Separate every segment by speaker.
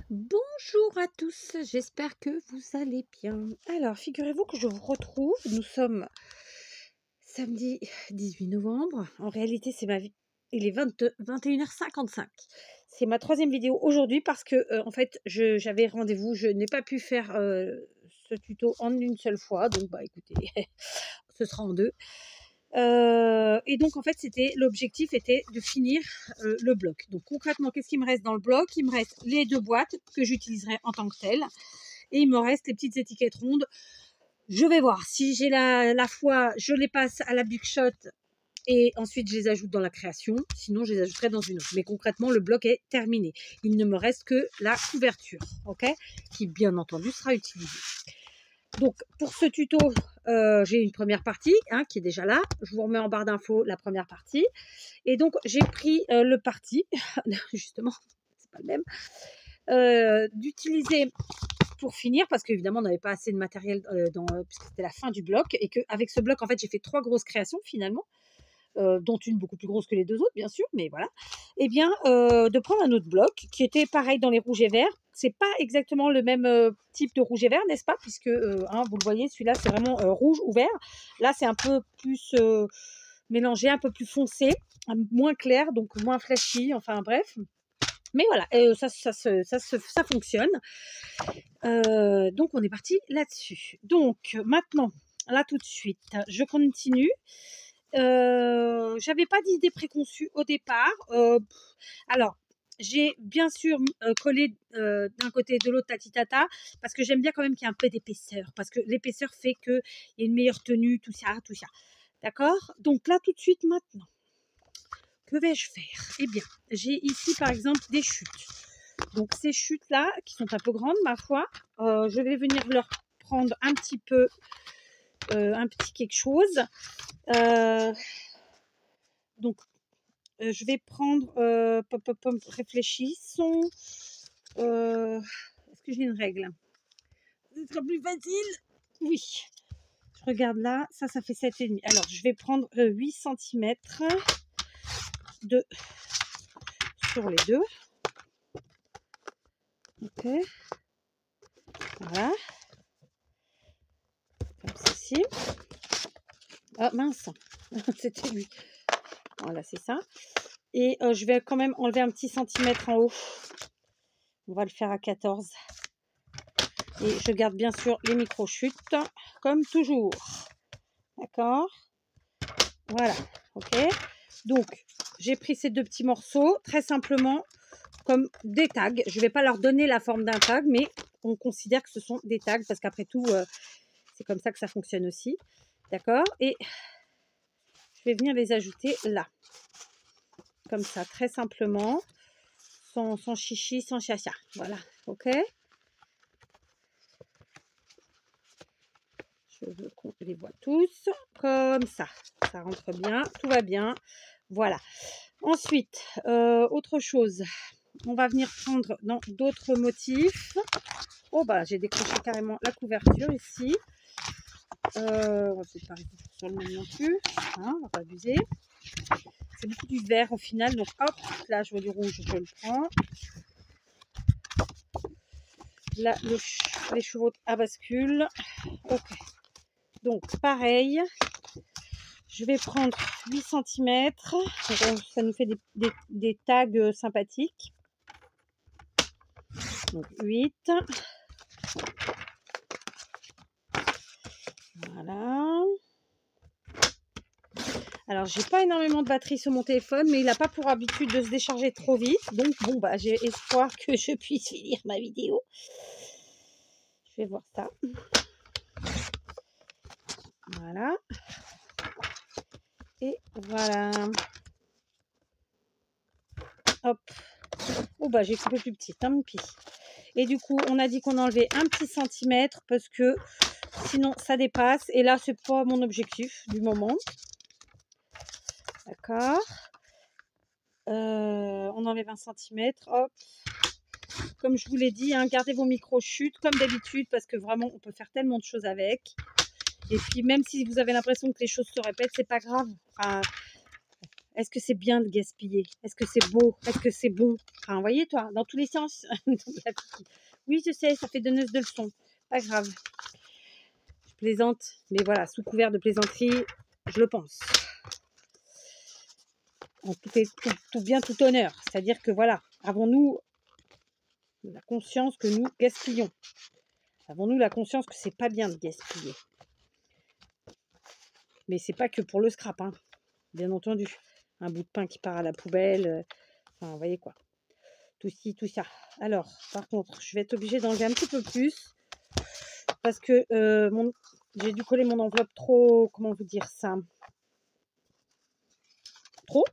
Speaker 1: Bonjour à tous, j'espère que vous allez bien. Alors, figurez-vous que je vous retrouve. Nous sommes samedi 18 novembre. En réalité, il est 21h55. C'est ma troisième vidéo aujourd'hui parce que, en fait, j'avais rendez-vous. Je n'ai pas pu faire ce tuto en une seule fois. Donc, bah écoutez, ce sera en deux. Et donc en fait l'objectif était de finir le bloc. Donc concrètement, qu'est-ce qui me reste dans le bloc? Il me reste les deux boîtes que j'utiliserai en tant que telles, et il me reste les petites étiquettes rondes. Je vais voir si j'ai la foi, je les passe à la buckshot et ensuite je les ajoute dans la création, sinon je les ajouterai dans une autre. Mais concrètement, le bloc est terminé. Il ne me reste que la couverture, ok, qui bien entendu sera utilisée. Donc pour ce tuto, j'ai une première partie qui est déjà là. Je vous remets en barre d'infos la première partie. Et donc j'ai pris le parti, justement, c'est pas le même, d'utiliser pour finir, parce qu'évidemment on n'avait pas assez de matériel puisque c'était la fin du bloc, et qu'avec ce bloc en fait j'ai fait 3 grosses créations finalement. Dont une beaucoup plus grosse que les deux autres, bien sûr, mais voilà. Et bien, de prendre un autre bloc qui était pareil dans les rouges et verts. C'est pas exactement le même type de rouge et vert, n'est-ce pas? Puisque, vous le voyez, celui-là, c'est vraiment rouge ou vert. Là, c'est un peu plus mélangé, un peu plus foncé, moins clair, donc moins flashy, enfin bref. Mais voilà, ça fonctionne. Donc, on est parti là-dessus. Donc, maintenant, là tout de suite, je continue. J'avais pas d'idée préconçue au départ. Alors, j'ai bien sûr collé d'un côté et de l'autre tatitata, parce que j'aime bien quand même qu'il y ait un peu d'épaisseur, parce que l'épaisseur fait qu'il y a une meilleure tenue, tout ça, tout ça. D'accord? Donc là, tout de suite, maintenant, que vais-je faire? Eh bien, j'ai ici par exemple des chutes. Donc ces chutes-là, qui sont un peu grandes, ma foi, je vais venir leur prendre un petit peu, un petit quelque chose. Donc, je vais prendre, réfléchissons. Est-ce que j'ai une règle? Ce sera plus facile. Oui. Je regarde là, ça fait 7,5. Alors, je vais prendre 8 cm de sur les deux. Ok. Voilà. Comme ceci. Ah mince, c'était lui. Voilà, c'est ça. Et je vais quand même enlever un petit centimètre en haut. On va le faire à 14. Et je garde bien sûr les micro-chutes, comme toujours. D'accord? Voilà. Ok? Donc, j'ai pris ces deux petits morceaux, très simplement, comme des tags. Je ne vais pas leur donner la forme d'un tag, mais on considère que ce sont des tags, parce qu'après tout, c'est comme ça que ça fonctionne aussi. D'accord? Et je vais venir les ajouter là. Comme ça, très simplement. Sans chichi, sans chacha. Voilà. Ok? Je veux qu'on les voit tous comme ça. Ça rentre bien, tout va bien. Voilà. Ensuite, autre chose. On va venir prendre dans d'autres motifs. Oh bah j'ai décroché carrément la couverture ici. On va peut-être pas rester sur le même non plus. Hein, on va pas abuser. C'est beaucoup du vert au final. Donc hop, là je vois du rouge, je le prends. Là, les chevaux à bascule. Ok. Donc pareil. Je vais prendre 8 cm. Ça nous fait des tags sympathiques. Donc 8. Voilà. Alors, j'ai pas énormément de batterie sur mon téléphone, mais il n'a pas pour habitude de se décharger trop vite. Donc, bon, bah, j'ai espoir que je puisse finir ma vidéo. Je vais voir ça. Voilà. Et voilà. Hop. Oh, bah, j'ai coupé plus petit, tant pis. Et du coup, on a dit qu'on enlevait un petit centimètre parce que sinon, ça dépasse. Et là, c'est pas mon objectif du moment. D'accord. On enlève 1 cm. Hop. Comme je vous l'ai dit, gardez vos micro-chutes comme d'habitude parce que vraiment, on peut faire tellement de choses avec. Et puis, même si vous avez l'impression que les choses se répètent, c'est pas grave. Enfin, Est-ce que c'est bien de gaspiller? Est-ce que c'est beau? Est-ce que c'est bon? Enfin, vous voyez, toi, dans tous les sens. Oui, je sais, ça fait donneuse de leçons. Pas grave. Je plaisante, mais voilà, sous couvert de plaisanterie, je le pense. En tout bien, tout honneur. C'est-à-dire que voilà, avons-nous la conscience que nous gaspillons? Avons-nous la conscience que c'est pas bien de gaspiller? Mais c'est pas que pour le scrap, hein, bien entendu. Un bout de pain qui part à la poubelle, enfin, vous voyez quoi. Tout ci, tout ça. Alors, par contre, je vais être obligée d'enlever un petit peu plus parce que j'ai dû coller mon enveloppe trop, comment vous dire ça? Trop.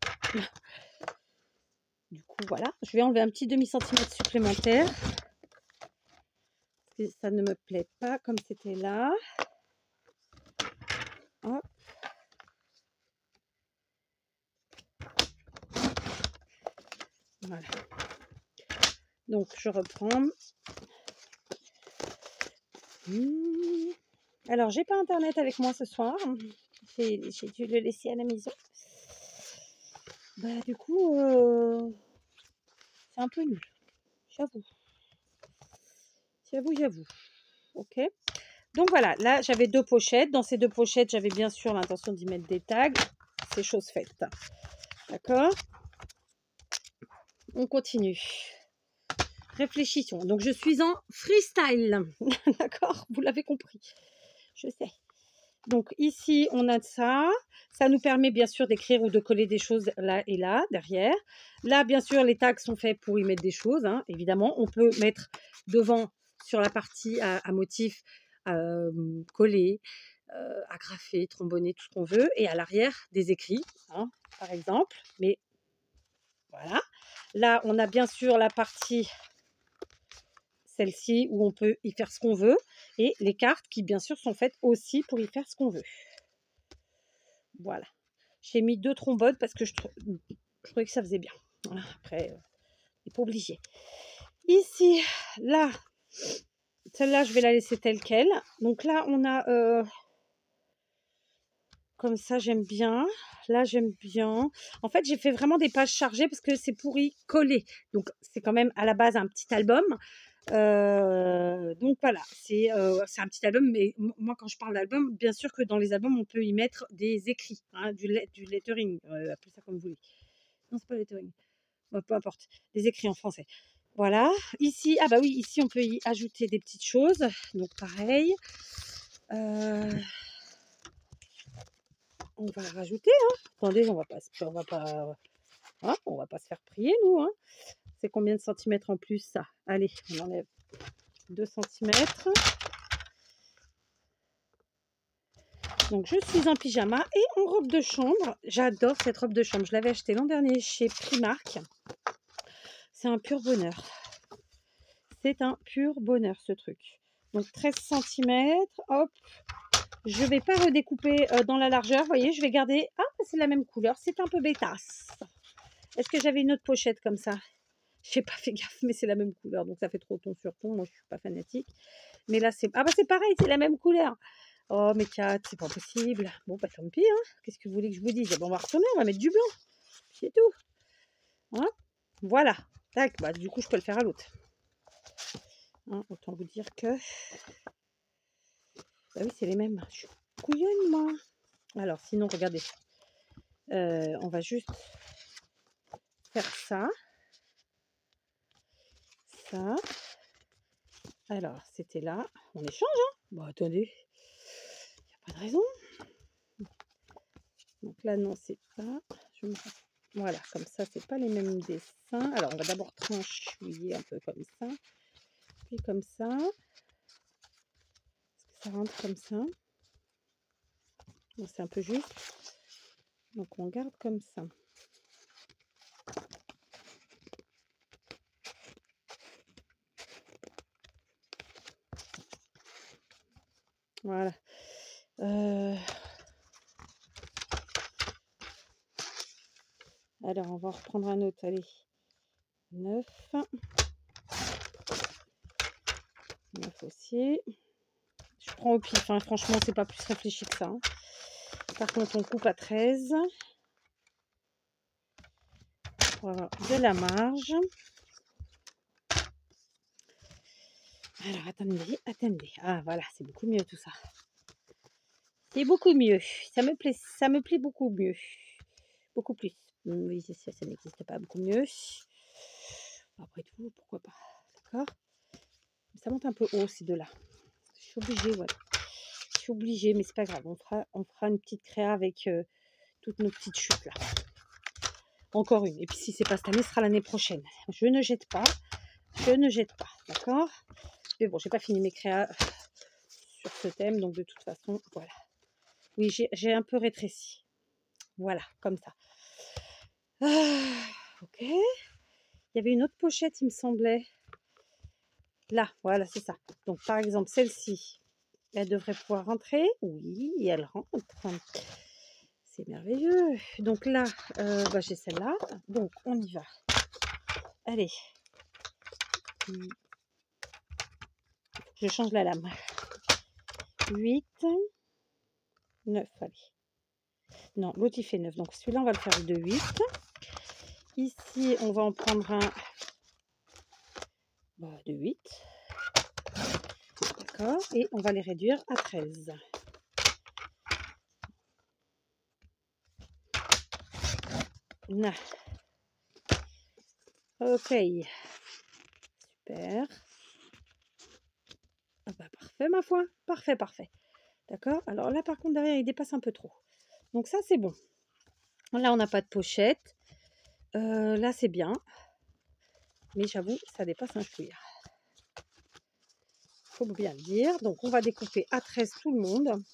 Speaker 1: Du coup, voilà. Je vais enlever un petit demi-centimètre supplémentaire. Parce que ça ne me plaît pas comme c'était là. Hop. Voilà. Donc, je reprends. Alors, j'ai pas internet avec moi ce soir. J'ai dû le laisser à la maison. Bah, du coup, c'est un peu nul. J'avoue. J'avoue. Ok. Donc voilà, là, j'avais 2 pochettes. Dans ces 2 pochettes, j'avais bien sûr l'intention d'y mettre des tags. C'est chose faite. D'accord? On continue. Réfléchissons. Donc, je suis en freestyle. D'accord? Vous l'avez compris. Je sais. Donc, ici, on a ça. Ça nous permet bien sûr d'écrire ou de coller des choses là et là, derrière. Là, bien sûr, les tags sont faits pour y mettre des choses, hein, évidemment. On peut mettre devant, sur la partie à motif, coller, agrafer, trombonner, tout ce qu'on veut. Et à l'arrière, des écrits, hein, par exemple. Mais voilà. Là, on a bien sûr la partie, celle-ci, où on peut y faire ce qu'on veut. Et les cartes qui, bien sûr, sont faites aussi pour y faire ce qu'on veut. Voilà. J'ai mis 2 trombones parce que je trouvais que ça faisait bien. Voilà. Après, n'est pas obligé. Ici, là, celle-là, je vais la laisser telle qu'elle. Donc là, on a... comme ça, j'aime bien. Là, j'aime bien. En fait, j'ai fait vraiment des pages chargées parce que c'est pour y coller. Donc, c'est quand même à la base un petit album. Donc voilà, c'est un petit album, mais moi quand je parle d'album, bien sûr que dans les albums, on peut y mettre des écrits, hein, du lettering, appelez ça comme vous voulez. Non, c'est pas lettering, bon, peu importe, des écrits en français. Voilà, ici, ah bah oui, ici on peut y ajouter des petites choses, donc pareil. On va rajouter, hein. Attendez, on va pas, hein, on va pas se faire prier nous, hein. C'est combien de centimètres en plus ça? Allez, on enlève 2 centimètres. Donc, je suis en pyjama et en robe de chambre. J'adore cette robe de chambre. Je l'avais achetée l'an dernier chez Primark. C'est un pur bonheur. C'est un pur bonheur, ce truc. Donc, 13 cm. Hop. Je ne vais pas redécouper dans la largeur. Vous voyez, je vais garder... Ah, c'est la même couleur. C'est un peu bêtasse. Est-ce que j'avais une autre pochette comme ça? Je n'ai pas fait gaffe, mais c'est la même couleur. Donc, ça fait trop ton sur ton. Moi, je ne suis pas fanatique. Mais là, c'est... Ah, bah, c'est pareil. C'est la même couleur. Oh, mais Kat, c'est pas possible. Bon, bah tant pis, hein. Qu'est-ce que vous voulez que je vous dise? Bon, on va retourner, on va mettre du blanc. C'est tout. Hein, voilà. Tac, bah du coup, je peux le faire à l'autre. Hein, autant vous dire que... Bah oui, c'est les mêmes. Je suis couillonne, moi. Alors, sinon, regardez. On va juste faire ça. Ça. Alors, c'était là. On échange, hein? Bon, attendez. Il n'y a pas de raison. Donc là, non, c'est pas... Voilà, comme ça, c'est pas les mêmes dessins. Alors, on va d'abord tranchouiller un peu comme ça. Puis comme ça. Est-ce que ça rentre comme ça? Bon, c'est un peu juste. Donc, on garde comme ça. Voilà. Alors, on va reprendre un autre. Allez. 9. 9 aussi. Je prends au pif. Hein. Franchement, c'est pas plus réfléchi que ça. Hein. Par contre, on coupe à 13. pour avoir de la marge. Alors, attendez. Ah, voilà, c'est beaucoup mieux tout ça. C'est beaucoup mieux. Ça me plaît beaucoup mieux. Beaucoup plus. Oui, ça n'existe pas beaucoup mieux. Après tout, pourquoi pas. D'accord? Ça monte un peu haut, ces deux-là. Je suis obligée, voilà. Je suis obligée, mais c'est pas grave. On fera une petite créa avec toutes nos petites chutes, là. Encore une. Et puis, si c'est pas cette année, ce sera l'année prochaine. Je ne jette pas. D'accord? Mais bon, j'ai pas fini mes créas sur ce thème, donc de toute façon, voilà. Oui, j'ai un peu rétréci. Voilà, comme ça. Ok. Il y avait une autre pochette, il me semblait. Là, voilà, c'est ça. Donc, par exemple, celle-ci, elle devrait pouvoir rentrer. Oui, elle rentre. C'est merveilleux. Donc là, j'ai celle-là. Donc, on y va. Allez. Je change la lame. 8, 9, allez. Non, l'autre, il fait 9. Donc, celui-là, on va le faire de 8. Ici, on va en prendre un de 8. D'accord. Et on va les réduire à 13. Là. Ok. Super. Ah bah parfait, ma foi. Parfait. D'accord. Alors là, par contre, derrière, il dépasse un peu trop. Donc ça, c'est bon. Là, on n'a pas de pochette. Là, c'est bien. Mais j'avoue, ça dépasse un chouïa. Faut bien le dire. Donc, on va découper à 13 tout le monde.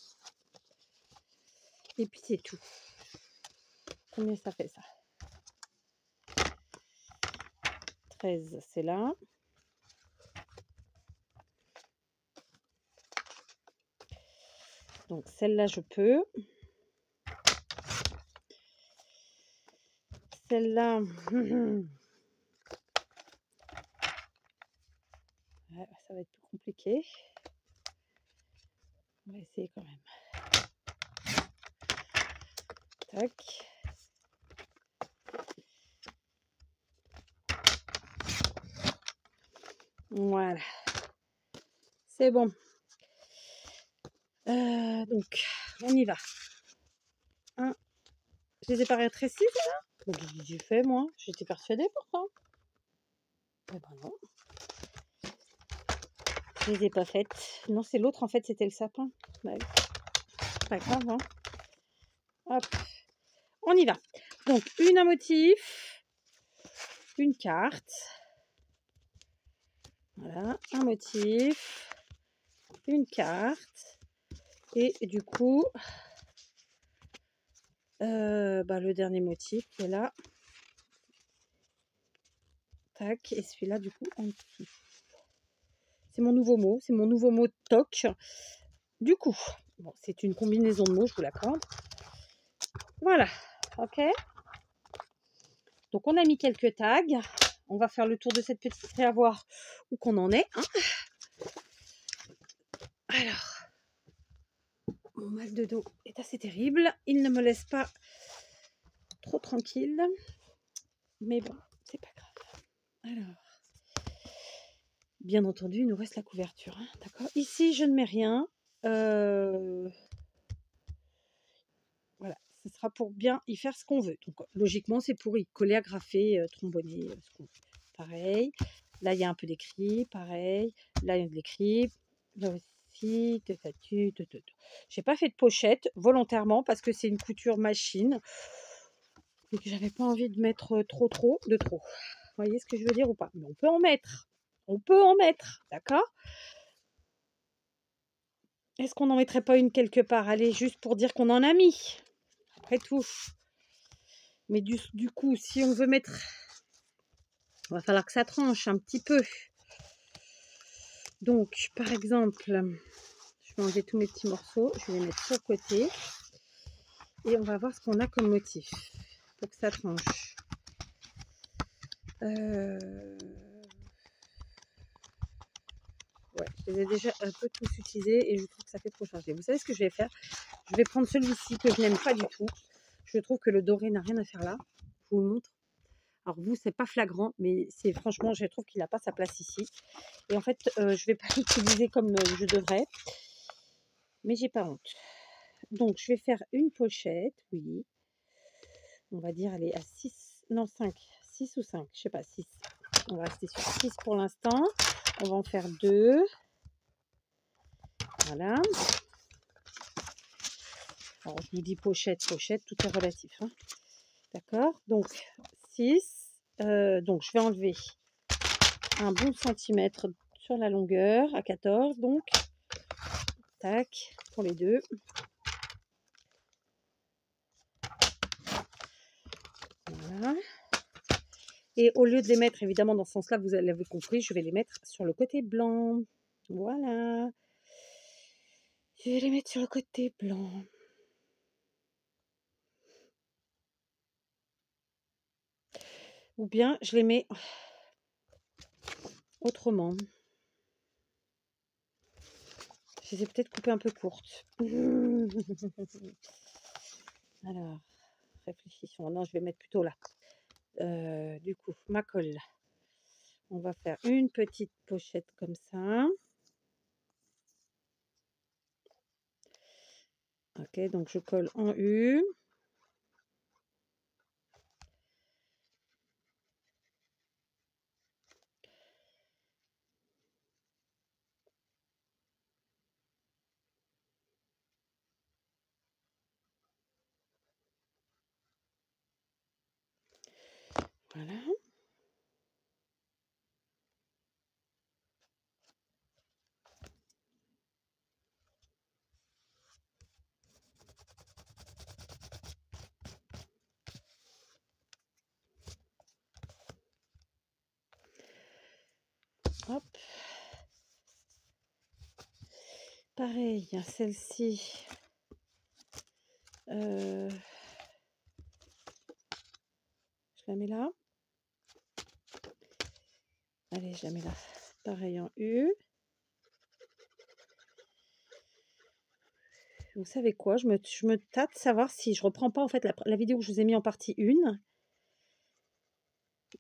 Speaker 1: Et puis, c'est tout. Combien ça fait, ça? 13, c'est là. Donc, celle-là, je peux. Celle-là... Ouais, ça va être plus compliqué. On va essayer quand même. Tac. Voilà. C'est bon. Donc, on y va. Je les ai pas rétrécis, là. J'ai fait, moi. J'étais persuadée pourtant. Eh ben non. Je les ai pas faites. Non, c'est l'autre, en fait, c'était le sapin. Bah, pas grave, hein. Hop. On y va. Donc, un motif. Une carte. Voilà, un motif. Une carte. Et du coup, le dernier motif qui est là. Tac. Et celui-là, du coup, en dessous. C'est mon nouveau mot toc. Du coup, bon, c'est une combinaison de mots, je vous l'accorde. Voilà, ok. Donc, on a mis quelques tags. On va faire le tour de cette petite trait à voir où qu'on en est. Hein. Alors, mon mal de dos est assez terrible. Il ne me laisse pas trop tranquille. Mais bon, c'est pas grave. Alors, bien entendu, il nous reste la couverture. Hein, d'accord. Ici, je ne mets rien. Voilà, ce sera pour bien y faire ce qu'on veut. Donc, logiquement, c'est pour y coller, agrafer, trombonner, ce qu'on veut. Pareil. Là, il y a un peu d'écrit. Pareil. Là, il y a de l'écrit. Là aussi. J'ai pas fait de pochette volontairement parce que c'est une couture machine et que j'avais pas envie de mettre trop. Vous voyez ce que je veux dire ou pas? Mais on peut en mettre. D'accord? Est-ce qu'on n'en mettrait pas une quelque part? Allez, juste pour dire qu'on en a mis. Après tout. Mais du coup, si on veut mettre... Il va falloir que ça tranche un petit peu. Donc, par exemple, je vais enlever tous mes petits morceaux. Je vais les mettre sur le côté. Et on va voir ce qu'on a comme motif. Pour que ça tranche. Ouais, je les ai déjà un peu tous utilisés et je trouve que ça fait trop chargé. Vous savez ce que je vais faire? Je vais prendre celui-ci que je n'aime pas du tout. Je trouve que le doré n'a rien à faire là. Je vous le montre. Alors vous, c'est pas flagrant, mais c'est franchement, je trouve qu'il n'a pas sa place ici. Et en fait, je vais pas l'utiliser comme je devrais, mais j'ai pas honte. Donc, je vais faire une pochette, oui. On va dire, elle est à 6, non 5, 6 ou 5, je sais pas, 6. On va rester sur 6 pour l'instant. On va en faire 2. Voilà. Alors, je vous dis pochette, pochette, tout est relatif. Hein. D'accord. Donc, 6. Donc, je vais enlever un bon centimètre sur la longueur, à 14. Donc, tac, pour les deux. Voilà. Et au lieu de les mettre, évidemment, dans ce sens-là, vous l'avez compris, je vais les mettre sur le côté blanc. Voilà. Je vais les mettre sur le côté blanc. Ou bien, je les mets autrement. Je les ai peut-être coupées un peu courtes. Alors, réfléchissons. Non, je vais mettre plutôt là. Du coup, ma colle. On va faire une petite pochette comme ça. Ok, donc je colle en U. Voilà. Hop. Pareil, celle-ci. Je la mets là. Allez, je la mets là. Pareil en U. Vous savez quoi, je me tâte savoir si je reprends pas en fait la vidéo que je vous ai mis en partie 1,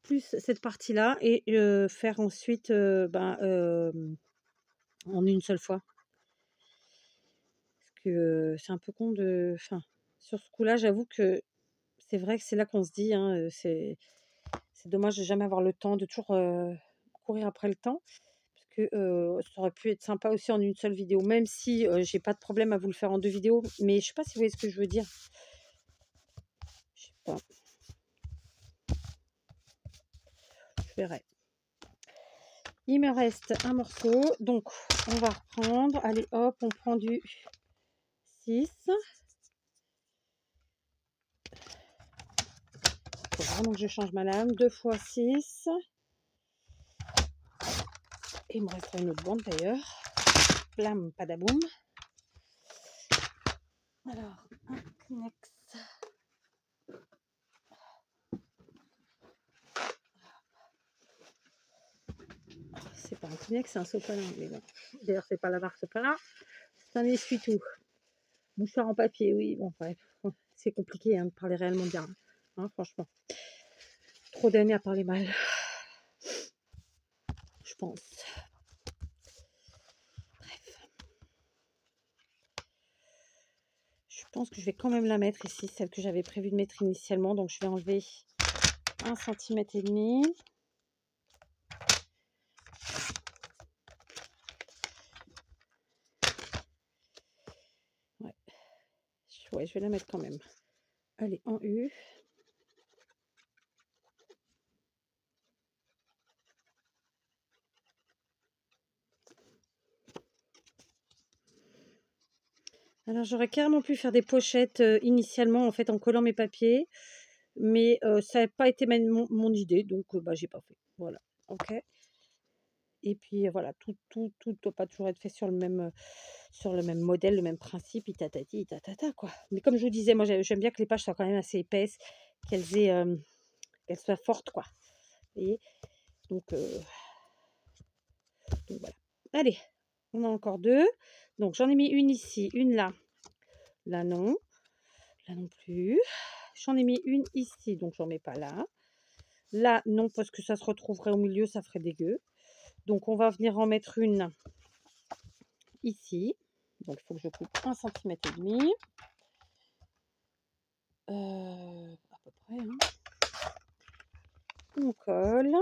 Speaker 1: plus cette partie-là, et faire ensuite en une seule fois. Parce que c'est un peu con de... Enfin, sur ce coup-là, j'avoue que c'est vrai que c'est là qu'on se dit, hein, c'est dommage de jamais avoir le temps, de toujours courir après le temps. Parce que ça aurait pu être sympa aussi en une seule vidéo, même si j'ai pas de problème à vous le faire en 2 vidéos. Mais je sais pas si vous voyez ce que je veux dire. Je sais pas. Je verrai. Il me reste un morceau, donc on va reprendre. Allez hop, on prend du 6. Il faut vraiment que je change ma lame. 2 fois 6. Et il me restera une autre bande d'ailleurs. Blam, padaboum. Alors, un Kleenex. C'est pas un Kleenex, c'est un sopalin. Mais bon. D'ailleurs, c'est pas la marque sopalin. C'est un essuie-tout. Mouchoir en papier, oui. Bon, bref. C'est compliqué hein, de parler réellement bien. Hein, franchement. Trop d'années à parler mal. Je pense. Je pense que je vais quand même la mettre ici, celle que j'avais prévu de mettre initialement. Donc, je vais enlever 1,5 cm. Ouais, je vais la mettre quand même. Allez, en U. Alors, j'aurais carrément pu faire des pochettes initialement, en fait, en collant mes papiers. Mais ça n'a pas été mon idée, donc j'ai pas fait. Voilà, ok. Et puis voilà, tout ne doit pas toujours être fait sur le même modèle, le même principe, itatati, itatata, quoi. Mais comme je vous disais, moi j'aime bien que les pages soient quand même assez épaisses, qu'elles soient fortes, quoi. Vous voyez, donc voilà. Allez, on a encore 2. Donc j'en ai mis une ici, une là. Là non plus. J'en ai mis une ici, donc j'en mets pas là. Là, non, parce que ça se retrouverait au milieu, ça ferait dégueu. Donc, on va venir en mettre une ici. Donc, il faut que je coupe 1,5 cm. À peu près. Hein. On colle.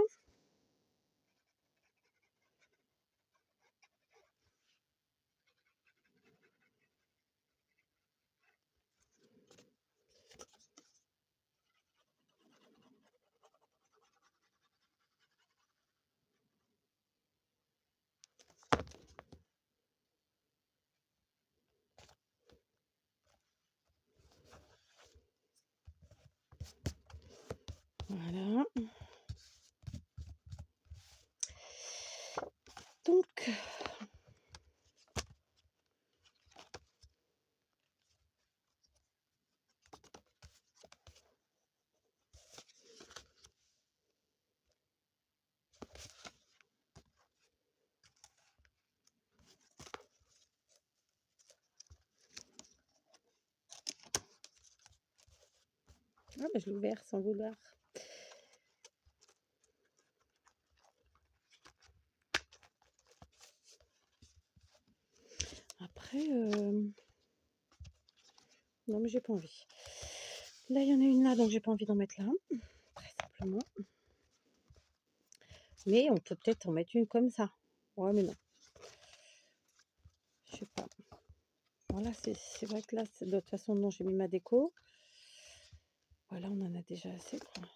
Speaker 1: Voilà. Donc, ah, bah, je l'ai ouvert sans vouloir. Après, non, mais j'ai pas envie. Là, il y en a une là, donc j'ai pas envie d'en mettre là. Très simplement. Mais on peut peut-être en mettre une comme ça. Ouais, mais non. Je sais pas. Voilà, c'est vrai que là, de toute façon, non, j'ai mis ma déco. Voilà, on en a déjà assez, quoi.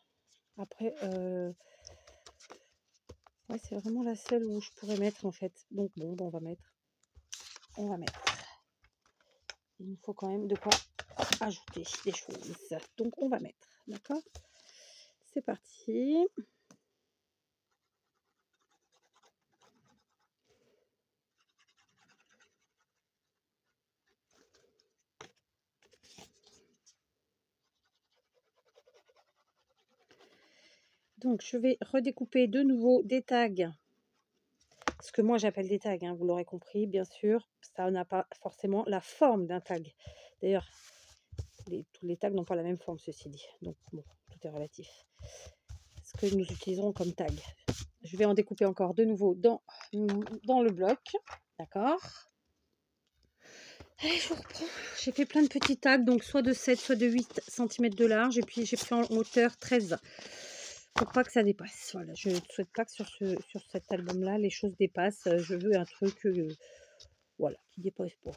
Speaker 1: Après, ouais, c'est vraiment la seule où je pourrais mettre, en fait. Donc, bon, on va mettre. On va mettre. Il nous faut quand même de quoi ajouter des choses. Donc, on va mettre. D'accord? C'est parti. Donc, je vais redécouper de nouveau des tags. Ce que moi, j'appelle des tags, hein, vous l'aurez compris, bien sûr. Ça n'a pas forcément la forme d'un tag. D'ailleurs, tous les tags n'ont pas la même forme, ceci dit. Donc, bon, tout est relatif. Ce que nous utiliserons comme tag. Je vais en découper encore de nouveau dans le bloc. D'accord. Allez, je vous reprends. J'ai fait plein de petits tags, donc soit de 7, soit de 8 cm de large. Et puis, j'ai pris en hauteur 13 pour pas que ça dépasse. Voilà, je ne souhaite pas que sur cet album-là, les choses dépassent. Je veux un truc, voilà, qui dépasse pas.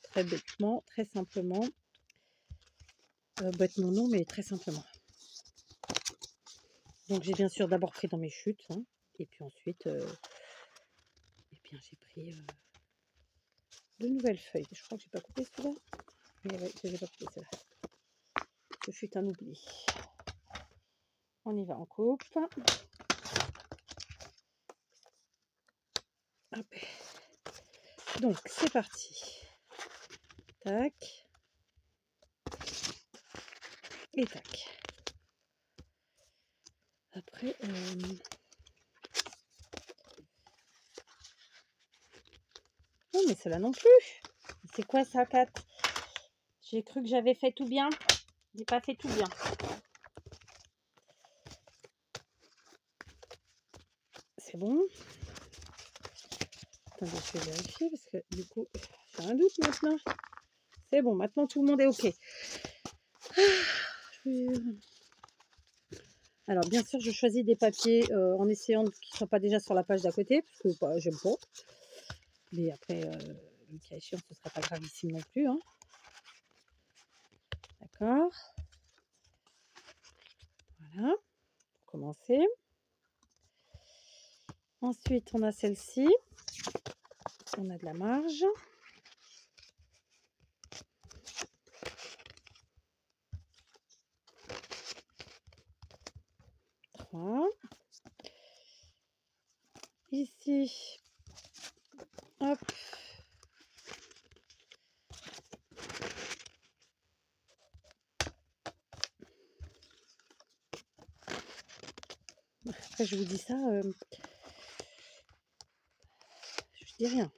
Speaker 1: Très bêtement, très simplement. Bêtement non, mais très simplement. Donc, j'ai bien sûr d'abord pris dans mes chutes. Hein, et puis ensuite, j'ai pris de nouvelles feuilles. Je crois que j'ai pas coupé celui-là. Mais oui, j'ai pas coupé celle-là. Ce fut un oubli. On y va, on coupe. Hop. Donc, c'est parti. Tac. Et tac. Après, non, mais celle-là non plus. C'est quoi ça, Kat? J'ai cru que j'avais fait tout bien. J'ai pas fait tout bien. C'est bon. Attendez, je vais vérifier parce que du coup, j'ai un doute maintenant. C'est bon, maintenant tout le monde est OK. Alors, bien sûr, je choisis des papiers en essayant qu'ils ne soient pas déjà sur la page d'à côté, parce que bah, j'aime pas. Mais après, le cas échéant, ce ne sera pas gravissime non plus. Hein. D'accord. Voilà. Pour commencer. Ensuite, on a celle-ci. On a de la marge. Trois. Ici, hop. Après, je vous dis ça, je dis rien.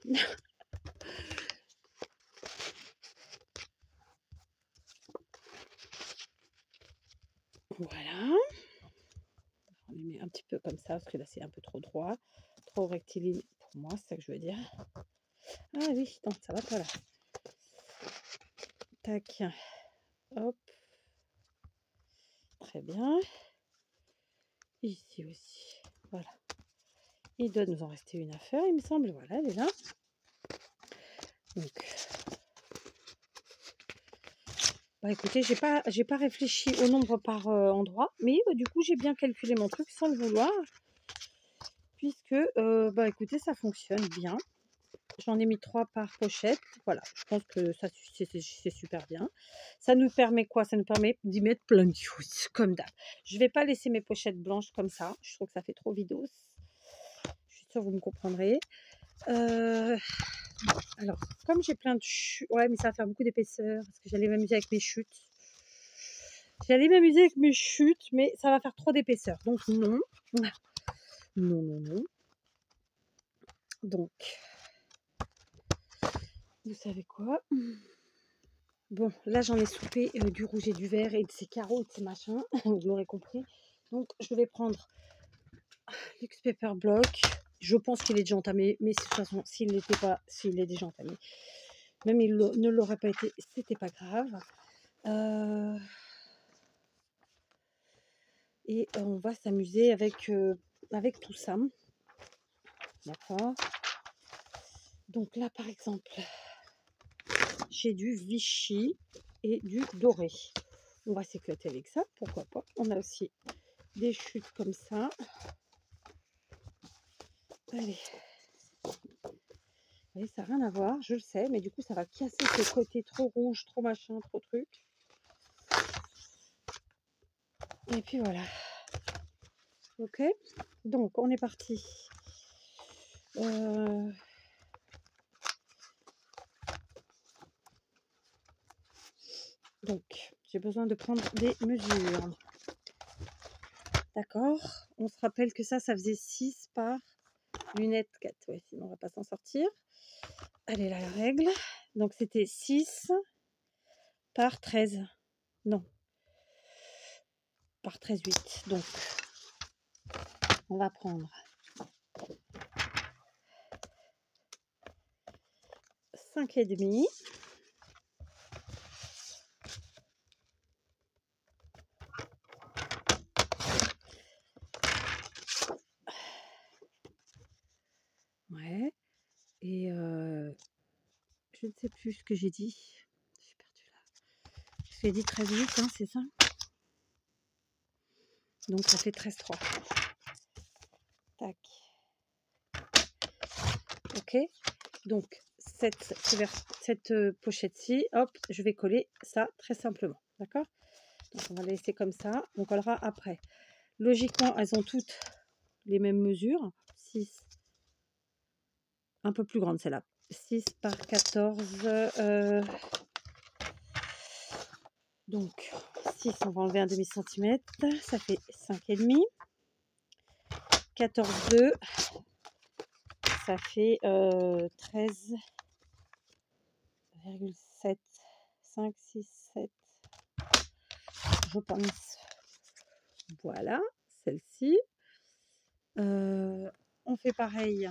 Speaker 1: Voilà. les met un petit peu comme ça, parce que là, c'est un peu trop droit, trop rectiligne pour moi, c'est ça que je veux dire. Ah oui, non, ça va pas là. Tac, hop, très bien. Ici aussi, voilà. Il doit nous en rester une à faire, il me semble. Voilà, elle est là. Donc, bah écoutez, j'ai pas réfléchi au nombre par endroit, mais du coup, j'ai bien calculé mon truc sans le vouloir, puisque, bah écoutez, ça fonctionne bien. J'en ai mis 3 par pochette. Voilà, je pense que ça c'est super bien. Ça nous permet quoi? Ça nous permet d'y mettre plein de choses, comme d'hab. Je vais pas laisser mes pochettes blanches comme ça. Je trouve que ça fait trop vidos. Je suis sûre que vous me comprendrez. Alors, comme j'ai plein de chutes... Ouais, mais ça va faire beaucoup d'épaisseur, parce que j'allais m'amuser avec mes chutes. J'allais m'amuser avec mes chutes, mais ça va faire trop d'épaisseur. Donc, non. Non, non, non. Donc, vous savez quoi? Bon, là, j'en ai soupé du rouge et du vert et de ces carreaux et de ces machins. Vous l'aurez compris. Donc, je vais prendre Luxe Paper Block. Je pense qu'il est déjà entamé, mais de toute façon, s'il n'était pas, s'il est déjà entamé, même il ne l'aurait pas été, c'était pas grave. Et on va s'amuser avec, avec tout ça. D'accord. Donc là, par exemple, j'ai du Vichy et du doré. On va s'éclater avec ça, pourquoi pas. On a aussi des chutes comme ça. Allez. Vous voyez, ça n'a rien à voir, je le sais, mais du coup, ça va casser ce côté trop rouge, trop machin, trop truc. Et puis voilà. Ok. Donc, on est parti. Donc, j'ai besoin de prendre des mesures. D'accord. On se rappelle que ça faisait 6 par lunettes 4. Ouais, sinon on va pas s'en sortir. Allez, là, la règle. Donc, c'était 6 par 13. Non. Par 13, 8. Donc, on va prendre 5,5. Ouais. Et je ne sais plus ce que j'ai dit. J'ai perdu là. J'ai dit 13,8, hein, c'est ça? Donc ça fait 13,3. Tac. Ok. Donc cette pochette-ci, hop, je vais coller ça très simplement. D'accord? Donc on va la laisser comme ça. On collera après. Logiquement, elles ont toutes les mêmes mesures. 6. Un peu plus grande celle-là. 6 par 14. Donc 6, on va enlever un demi-centimètre. Ça fait 5,5. 14, 2. Ça fait 13,7. 5, 6, 7. Je pense. Voilà, celle-ci. On fait pareil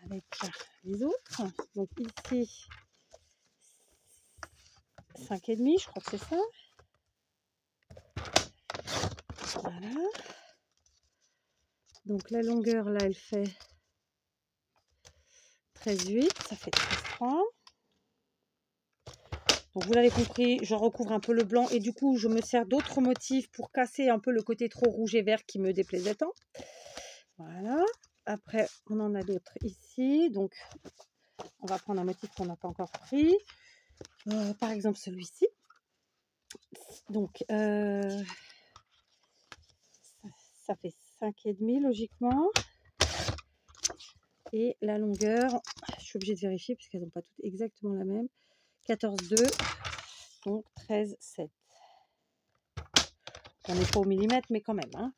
Speaker 1: avec les autres. Donc ici, 5,5, je crois que c'est ça. Voilà. Donc la longueur, là, elle fait 13,8. Ça fait 13,3. Donc vous l'avez compris, je recouvre un peu le blanc et du coup, je me sers d'autres motifs pour casser un peu le côté trop rouge et vert qui me déplaisait tant. Voilà. Après, on en a d'autres ici. Donc, on va prendre un motif qu'on n'a pas encore pris. Par exemple, celui-ci. Donc, ça fait 5,5 logiquement. Et la longueur, je suis obligée de vérifier puisqu'elles n'ont pas toutes exactement la même. 14,2. Donc, 13,7. On n'est pas au millimètre, mais quand même. Hein.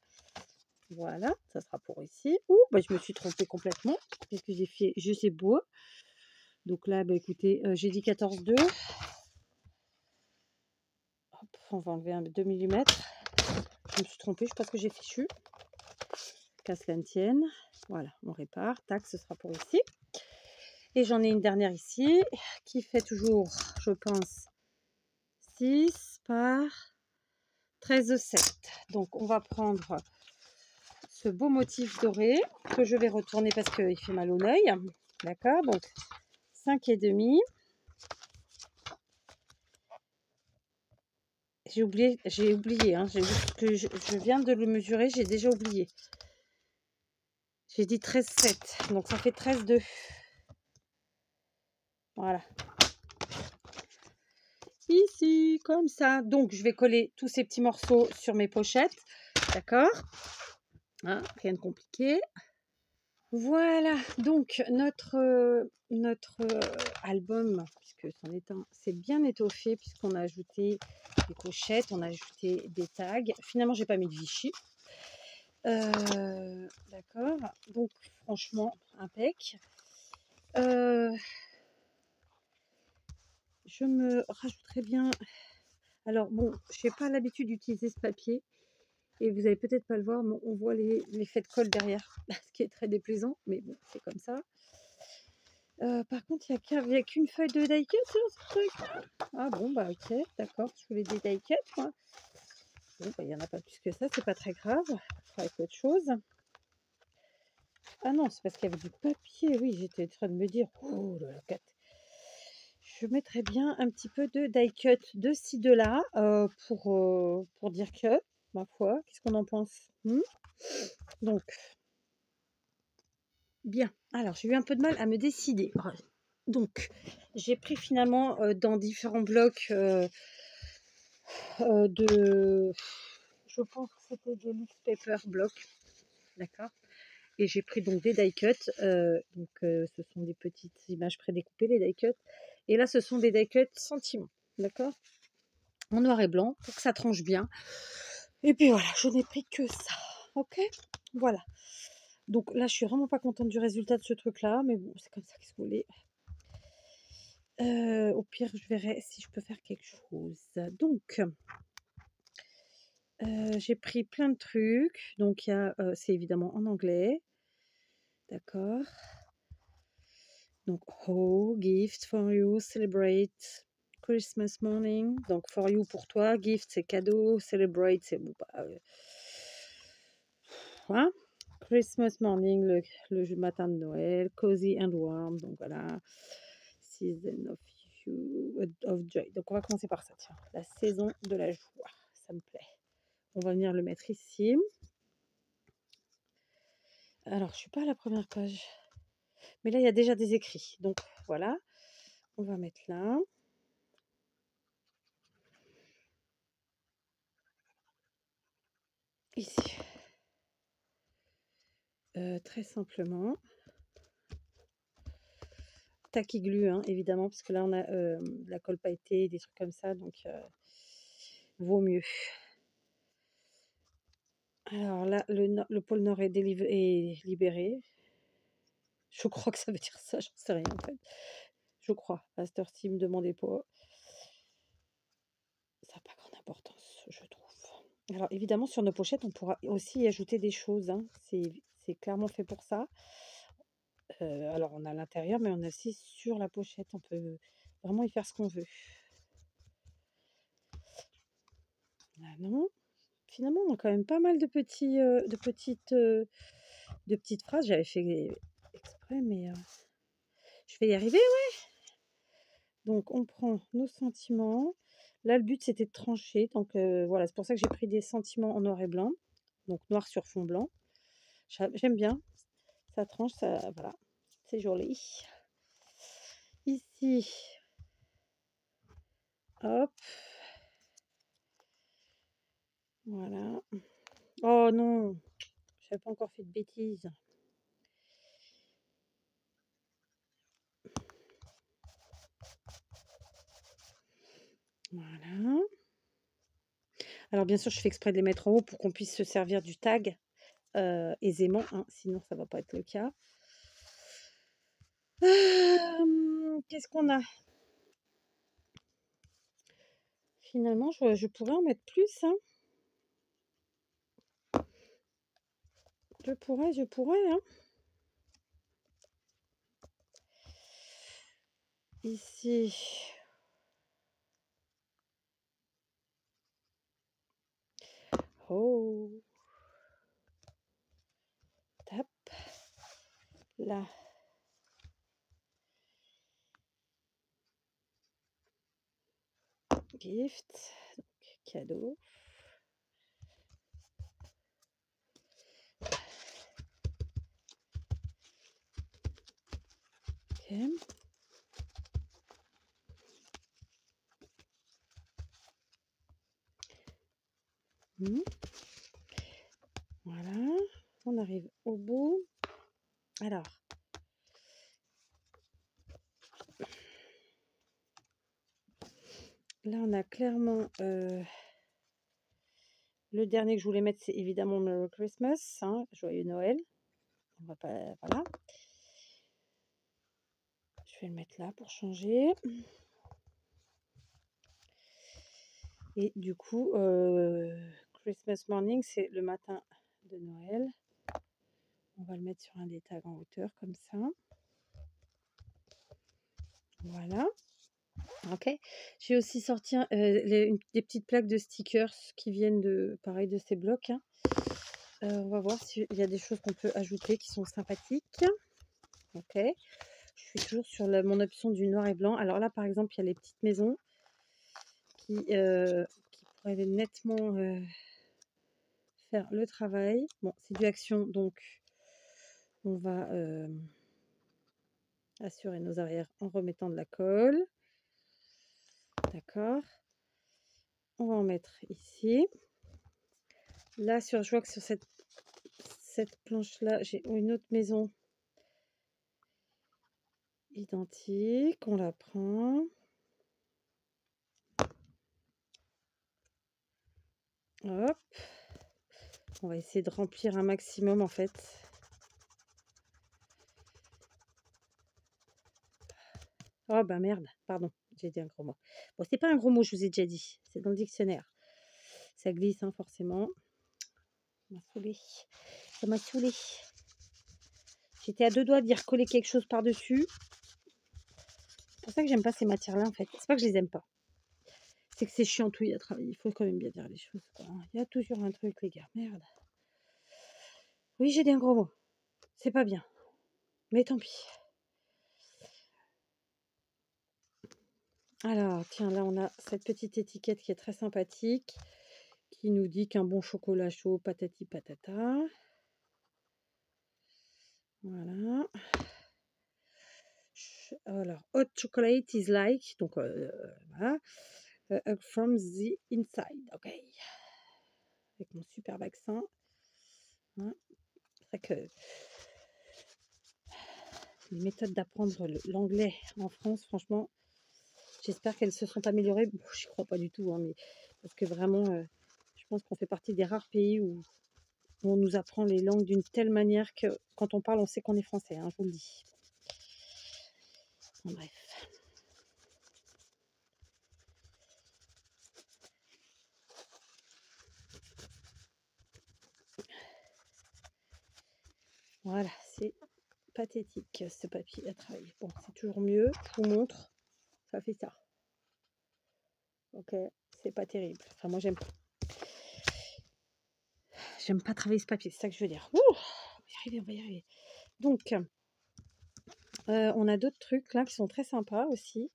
Speaker 1: Voilà, ça sera pour ici. Ouh, bah, je me suis trompée complètement puisque j'ai fait juste les bois. Donc là, bah, écoutez, j'ai dit 14,2. Hop, on va enlever un 2 mm. je me suis trompée, je pense que j'ai fichu. Qu'à cela ne tienne. Voilà, on répare. Tac, ce sera pour ici. Et j'en ai une dernière ici, qui fait toujours, je pense, 6 par 13,7. Donc, on va prendre ce beau motif doré, que je vais retourner parce qu'il fait mal au œil. D'accord, donc 5,5. J'ai oublié, hein, que je viens de le mesurer, j'ai déjà oublié. J'ai dit 13,7, donc ça fait 13,2. Voilà. Ici, comme ça. Donc, je vais coller tous ces petits morceaux sur mes pochettes. D'accord, hein, rien de compliqué. Voilà, donc notre album, puisque c'en est un, c'est bien étoffé, puisqu'on a ajouté des pochettes, on a ajouté des tags. Finalement, j'ai pas mis de Vichy. D'accord, donc franchement, impec. Je me rajouterai bien... Alors bon, je n'ai pas l'habitude d'utiliser ce papier, et vous allez peut-être pas le voir, mais on voit l'effet de colle derrière, ce qui est très déplaisant, mais bon, c'est comme ça. Par contre, il n'y a qu'une feuille de die-cut sur ce truc. Ah bon, bah ok, d'accord, je voulais des die-cut, moi. Bon, bah il n'y en a pas plus que ça, c'est pas très grave. On fera avec autre chose. Ah non, c'est parce qu'il y avait du papier, oui, j'étais en train de me dire, oh là là, je mettrais bien un petit peu de die-cut de ci, de là, pour dire que, ma foi, qu'est-ce qu'on en pense? Donc, bien. Alors, j'ai eu un peu de mal à me décider. Donc, j'ai pris finalement dans différents blocs je pense que c'était des newspaper blocs, d'accord. Et j'ai pris donc des die cut, ce sont des petites images prédécoupées, les die cut. Et là, ce sont des die cut sentiments, d'accord, en noir et blanc pour que ça tranche bien. Et puis voilà, je n'ai pris que ça, ok. Voilà. Donc là, je suis vraiment pas contente du résultat de ce truc-là, mais bon, c'est comme ça, qu'est-ce que vous voulez. Au pire, je verrai si je peux faire quelque chose. Donc, j'ai pris plein de trucs. Donc, c'est évidemment en anglais. D'accord. Donc, gift for you, celebrate Christmas morning. Donc, for you pour toi, gift c'est cadeau, celebrate c'est bon, hein? Christmas morning, le matin de Noël, cozy and warm. Donc, voilà. Season of joy. Donc, on va commencer par ça, tiens. La saison de la joie. Ça me plaît. On va venir le mettre ici. Alors, je suis pas à la première page. Mais là, il y a déjà des écrits. Donc, voilà. On va mettre là. Ici. Très simplement. Tacky glue, hein, évidemment, parce que là, on a de la colle pailletée, des trucs comme ça. Donc, vaut mieux. Alors là, le pôle Nord est libéré. Je crois que ça veut dire ça, j'en sais rien en fait. Je crois. À cette heure-ci, me demandez pas. Ça n'a pas grande importance, je trouve. Alors évidemment, sur nos pochettes, on pourra aussi y ajouter des choses, hein. C'est clairement fait pour ça. Alors on a à l'intérieur, mais on a aussi sur la pochette. On peut vraiment y faire ce qu'on veut. Ah non. Finalement, on a quand même pas mal de petites phrases. J'avais fait exprès, mais je vais y arriver, ouais. Donc, on prend nos sentiments. Là, le but, c'était de trancher. Donc, voilà, c'est pour ça que j'ai pris des sentiments en noir et blanc. Donc, noir sur fond blanc. J'aime bien. Ça tranche, ça, voilà. C'est joli. Ici. Hop. Voilà. Oh non, je n'avais pas encore fait de bêtises. Voilà. Alors, bien sûr, je fais exprès de les mettre en haut pour qu'on puisse se servir du tag aisément, hein, sinon ça ne va pas être le cas. Qu'est-ce qu'on a? Finalement, je pourrais en mettre plus, hein. je pourrais, hein. Ici. Oh. Tap. Là. Gift. Donc, cadeau. Ok. Voilà. On arrive au bout. Alors. Là, on a clairement... le dernier que je voulais mettre, c'est évidemment Merry Christmas. Hein, joyeux Noël. On va pas... Voilà. Je vais le mettre là pour changer. Et du coup, Christmas morning, c'est le matin de Noël. On va le mettre sur un des tags en hauteur, comme ça. Voilà. Ok. J'ai aussi sorti des petites plaques de stickers qui viennent de, pareil, de ces blocs. Hein. On va voir s'il y a des choses qu'on peut ajouter qui sont sympathiques. Ok. Je suis toujours sur mon option du noir et blanc. Alors là, par exemple, il y a les petites maisons qui pourraient nettement faire le travail. Bon, c'est du action, donc on va assurer nos arrières en remettant de la colle. D'accord. On va en mettre ici. Là, je vois que sur cette planche-là, j'ai une autre maison identique. On la prend. Hop. On va essayer de remplir un maximum, en fait. Oh, bah merde, pardon, j'ai dit un gros mot. Bon, c'est pas un gros mot, je vous ai déjà dit. C'est dans le dictionnaire. Ça glisse, hein, forcément. Ça m'a saoulé. Ça m'a saoulé. J'étais à deux doigts d'y recoller quelque chose par-dessus. C'est pour ça que j'aime pas ces matières-là, en fait. C'est pas que je les aime pas. C'est que c'est chiantouille à travailler. Il faut quand même bien dire les choses, quoi. Il y a toujours un truc, les gars. Merde. Oui, j'ai dit un gros mot. C'est pas bien. Mais tant pis. Alors, tiens, là, on a cette petite étiquette qui est très sympathique, qui nous dit qu'un bon chocolat chaud, patati patata. Voilà. Alors, hot chocolate is like, donc voilà, from the inside. Ok. Avec mon super vaccin. Hein. C'est vrai que les méthodes d'apprendre l'anglais en France, franchement, j'espère qu'elles se sont améliorées. Bon, j'y crois pas du tout, hein, mais parce que vraiment, je pense qu'on fait partie des rares pays où on nous apprend les langues d'une telle manière que quand on parle, on sait qu'on est français, hein, je vous le dis. Bon, bref. Voilà, c'est pathétique ce papier à travailler. Bon, c'est toujours mieux, je vous montre, ça fait ça. Ok, c'est pas terrible. Enfin, moi, j'aime pas travailler ce papier, c'est ça que je veux dire. Ouh, on va y arriver. Donc, on a d'autres trucs là qui sont très sympas aussi.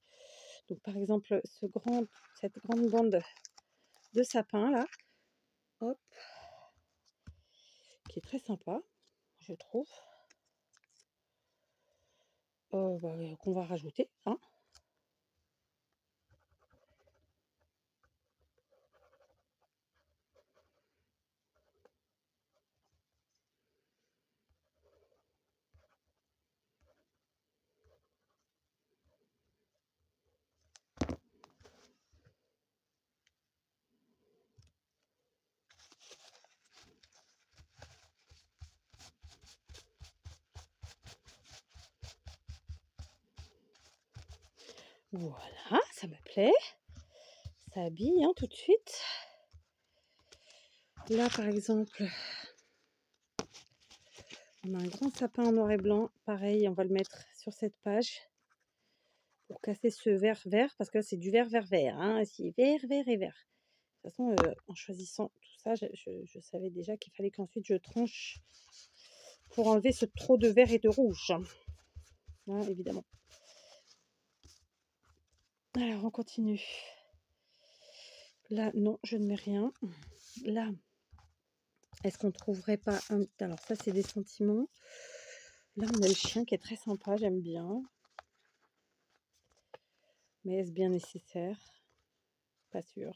Speaker 1: Donc, par exemple, cette grande bande de sapin là, hop, qui est très sympa, je trouve. Qu'on va rajouter, hein. Voilà, ça me plaît. Ça habille, hein, tout de suite. Là, par exemple, On a un grand sapin en noir et blanc. Pareil, on va le mettre sur cette page pour casser ce vert vert, parce que là, c'est du vert vert vert. Hein, ici, vert, vert et vert. De toute façon, en choisissant tout ça, je savais déjà qu'il fallait qu'ensuite je tranche pour enlever ce trop de vert et de rouge. Hein, évidemment. Alors, on continue. Là, non, je ne mets rien. Là, est-ce qu'on trouverait pas un... Alors, ça, c'est des sentiments. Là, on a le chien qui est très sympa, j'aime bien. Mais est-ce bien nécessaire? Pas sûr.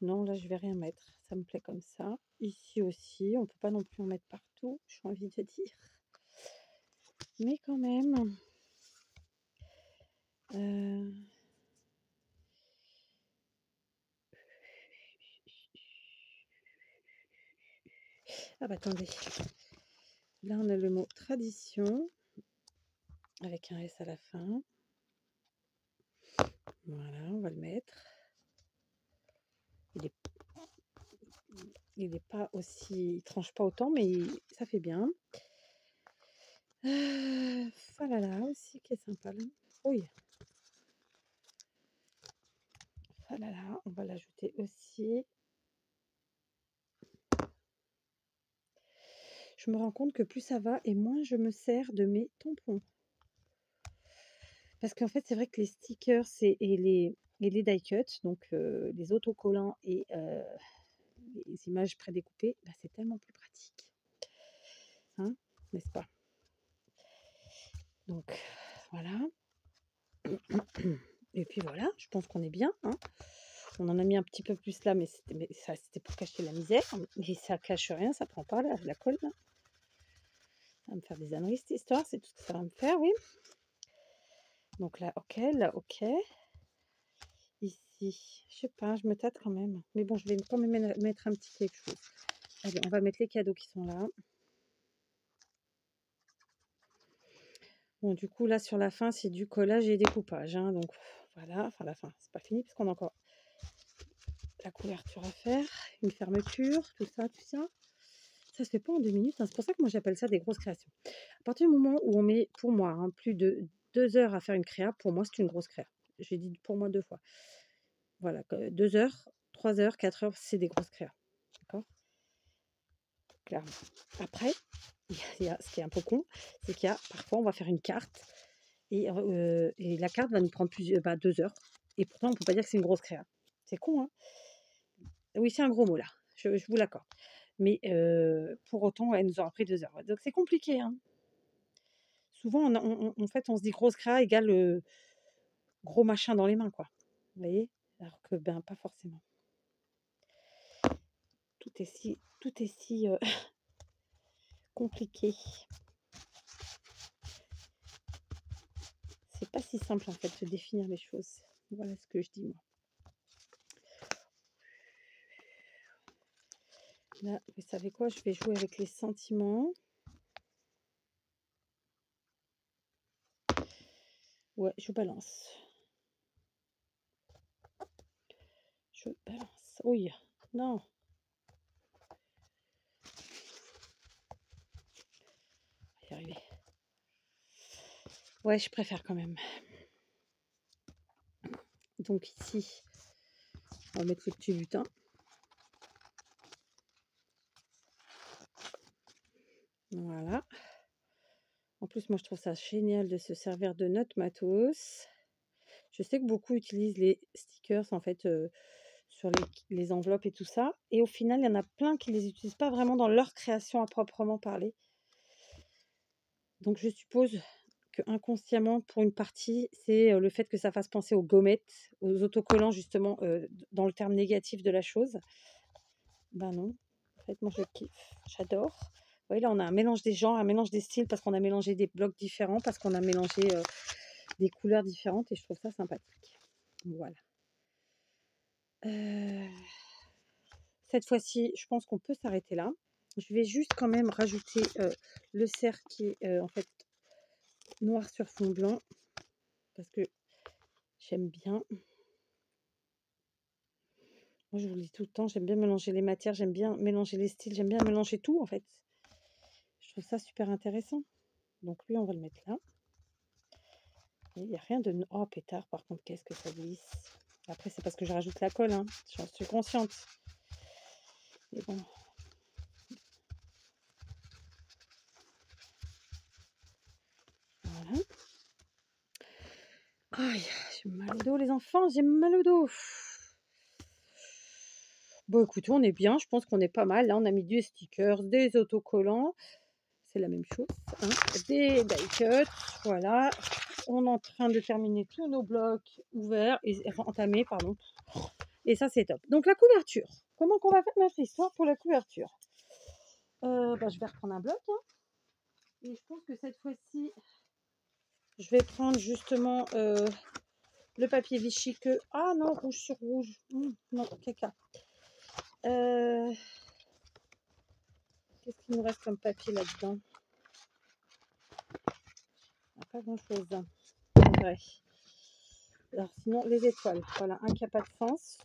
Speaker 1: Non, là, je vais rien mettre. Ça me plaît comme ça. Ici aussi, on peut pas non plus en mettre partout, j'ai envie de dire. Mais quand même... Ah bah attendez. Là, on a le mot tradition avec un S à la fin. Voilà, on va le mettre. Il est pas aussi... Il tranche pas autant, mais ça fait bien. Falala aussi qui est sympa là. Oui. Falala, on va l'ajouter aussi. Je me rends compte que plus ça va et moins je me sers de mes tampons. Parce qu'en fait, c'est vrai que les stickers et les die cut, donc les autocollants et les images prédécoupées, bah, c'est tellement plus pratique. Hein, n'est-ce pas? Donc, voilà. Et puis voilà, je pense qu'on est bien. Hein. On en a mis un petit peu plus là, mais c'était pour cacher la misère. Mais ça cache rien, ça prend pas la colle. Là. Ça va me faire des âneries cette histoire, c'est tout ce que ça va me faire, oui. Donc là, ok, là, ok. Ici, je sais pas, je me tâte quand même. Mais bon, je vais quand même mettre un petit quelque chose. Allez, on va mettre les cadeaux qui sont là. Bon, du coup, là, sur la fin, c'est du collage et découpage. Hein, donc, voilà. Enfin, la fin, c'est pas fini parce qu'on a encore la couverture à faire, une fermeture, tout ça, tout ça. Ça se fait pas en 2 minutes. Hein. C'est pour ça que moi, j'appelle ça des grosses créations. À partir du moment où on met, pour moi, hein, plus de 2 heures à faire une créa, pour moi, c'est une grosse créa. J'ai dit pour moi 2 fois. Voilà, 2 heures, 3 heures, 4 heures, c'est des grosses créas. D'accord? Clairement. Après, ce qui est un peu con, c'est qu'il y a parfois, on va faire une carte et la carte va nous prendre 2 heures. Et pourtant, on ne peut pas dire que c'est une grosse créa. C'est con, hein? Oui, c'est un gros mot là, je vous l'accorde. Mais pour autant, elle nous aura pris 2 heures. Donc c'est compliqué. Hein. Souvent, en fait, on se dit grosse créa égale gros machin dans les mains, quoi. Vous voyez? Alors que, ben, pas forcément. Tout est si compliqué. C'est pas si simple, en fait, de définir les choses. Voilà ce que je dis, moi. Là, vous savez quoi? Je vais jouer avec les sentiments. Ouais, je balance. Je balance. Oui, non. On va y arriver. Ouais, je préfère quand même. Donc ici, on va mettre le petit butin. Voilà. En plus, moi, je trouve ça génial de se servir de notre matos. Je sais que beaucoup utilisent les stickers, en fait, sur les enveloppes et tout ça. Et au final, il y en a plein qui ne les utilisent pas vraiment dans leur création à proprement parler. Donc, je suppose que inconsciemment, pour une partie, c'est le fait que ça fasse penser aux gommettes, aux autocollants, justement, dans le terme négatif de la chose. Ben non. En fait, moi, je kiffe. J'adore. Vous voyez, là, on a un mélange des genres, un mélange des styles, parce qu'on a mélangé des blocs différents, parce qu'on a mélangé des couleurs différentes, et je trouve ça sympathique. Voilà. Cette fois-ci, je pense qu'on peut s'arrêter là. Je vais juste quand même rajouter le cerf qui est en fait noir sur fond blanc, parce que j'aime bien. Moi, je vous le dis tout le temps, j'aime bien mélanger les matières, j'aime bien mélanger les styles, j'aime bien mélanger tout, en fait. Je trouve ça super intéressant. Donc lui, on va le mettre là. Il n'y a rien de... Oh, pétard, par contre, qu'est-ce que ça glisse. Après, c'est parce que je rajoute la colle, hein. J'en suis consciente. Mais bon. Voilà. Aïe, j'ai mal au dos, les enfants, j'ai mal au dos. Bon, écoutez, on est bien, je pense qu'on est pas mal. Là, on a mis des stickers, des autocollants. C'est la même chose, hein. Des die cuts, voilà. On est en train de terminer tous nos blocs ouverts, et entamés, pardon. Et ça, c'est top. Donc, la couverture. Comment qu'on va faire notre histoire pour la couverture? Je vais reprendre un bloc, hein. Et je pense que cette fois-ci, je vais prendre justement le papier Vichy que... Ah non, rouge sur rouge. Non, caca. Qu'est-ce qu'il nous reste comme papier là-dedans? Pas grand-chose. Vrai. Alors sinon, les étoiles. Voilà, un qui n'a pas de sens.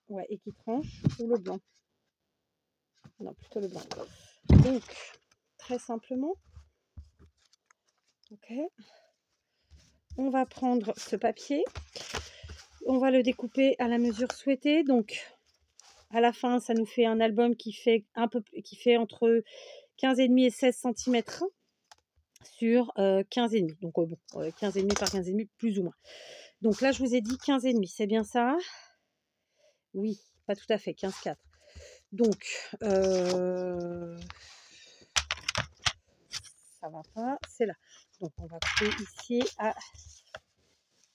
Speaker 1: Ouais, et qui tranche. Ou le blanc. Non, plutôt le blanc. Donc, très simplement. Ok. On va prendre ce papier. On va le découper à la mesure souhaitée. Donc, à la fin, ça nous fait un album qui fait entre 15,5 et 16 cm sur 15,5. Donc, bon, 15,5 par 15,5, plus ou moins. Donc là, je vous ai dit 15,5. C'est bien ça? Oui, pas tout à fait, 15,4. Donc, ça va pas, c'est là. Donc, on va couper ici à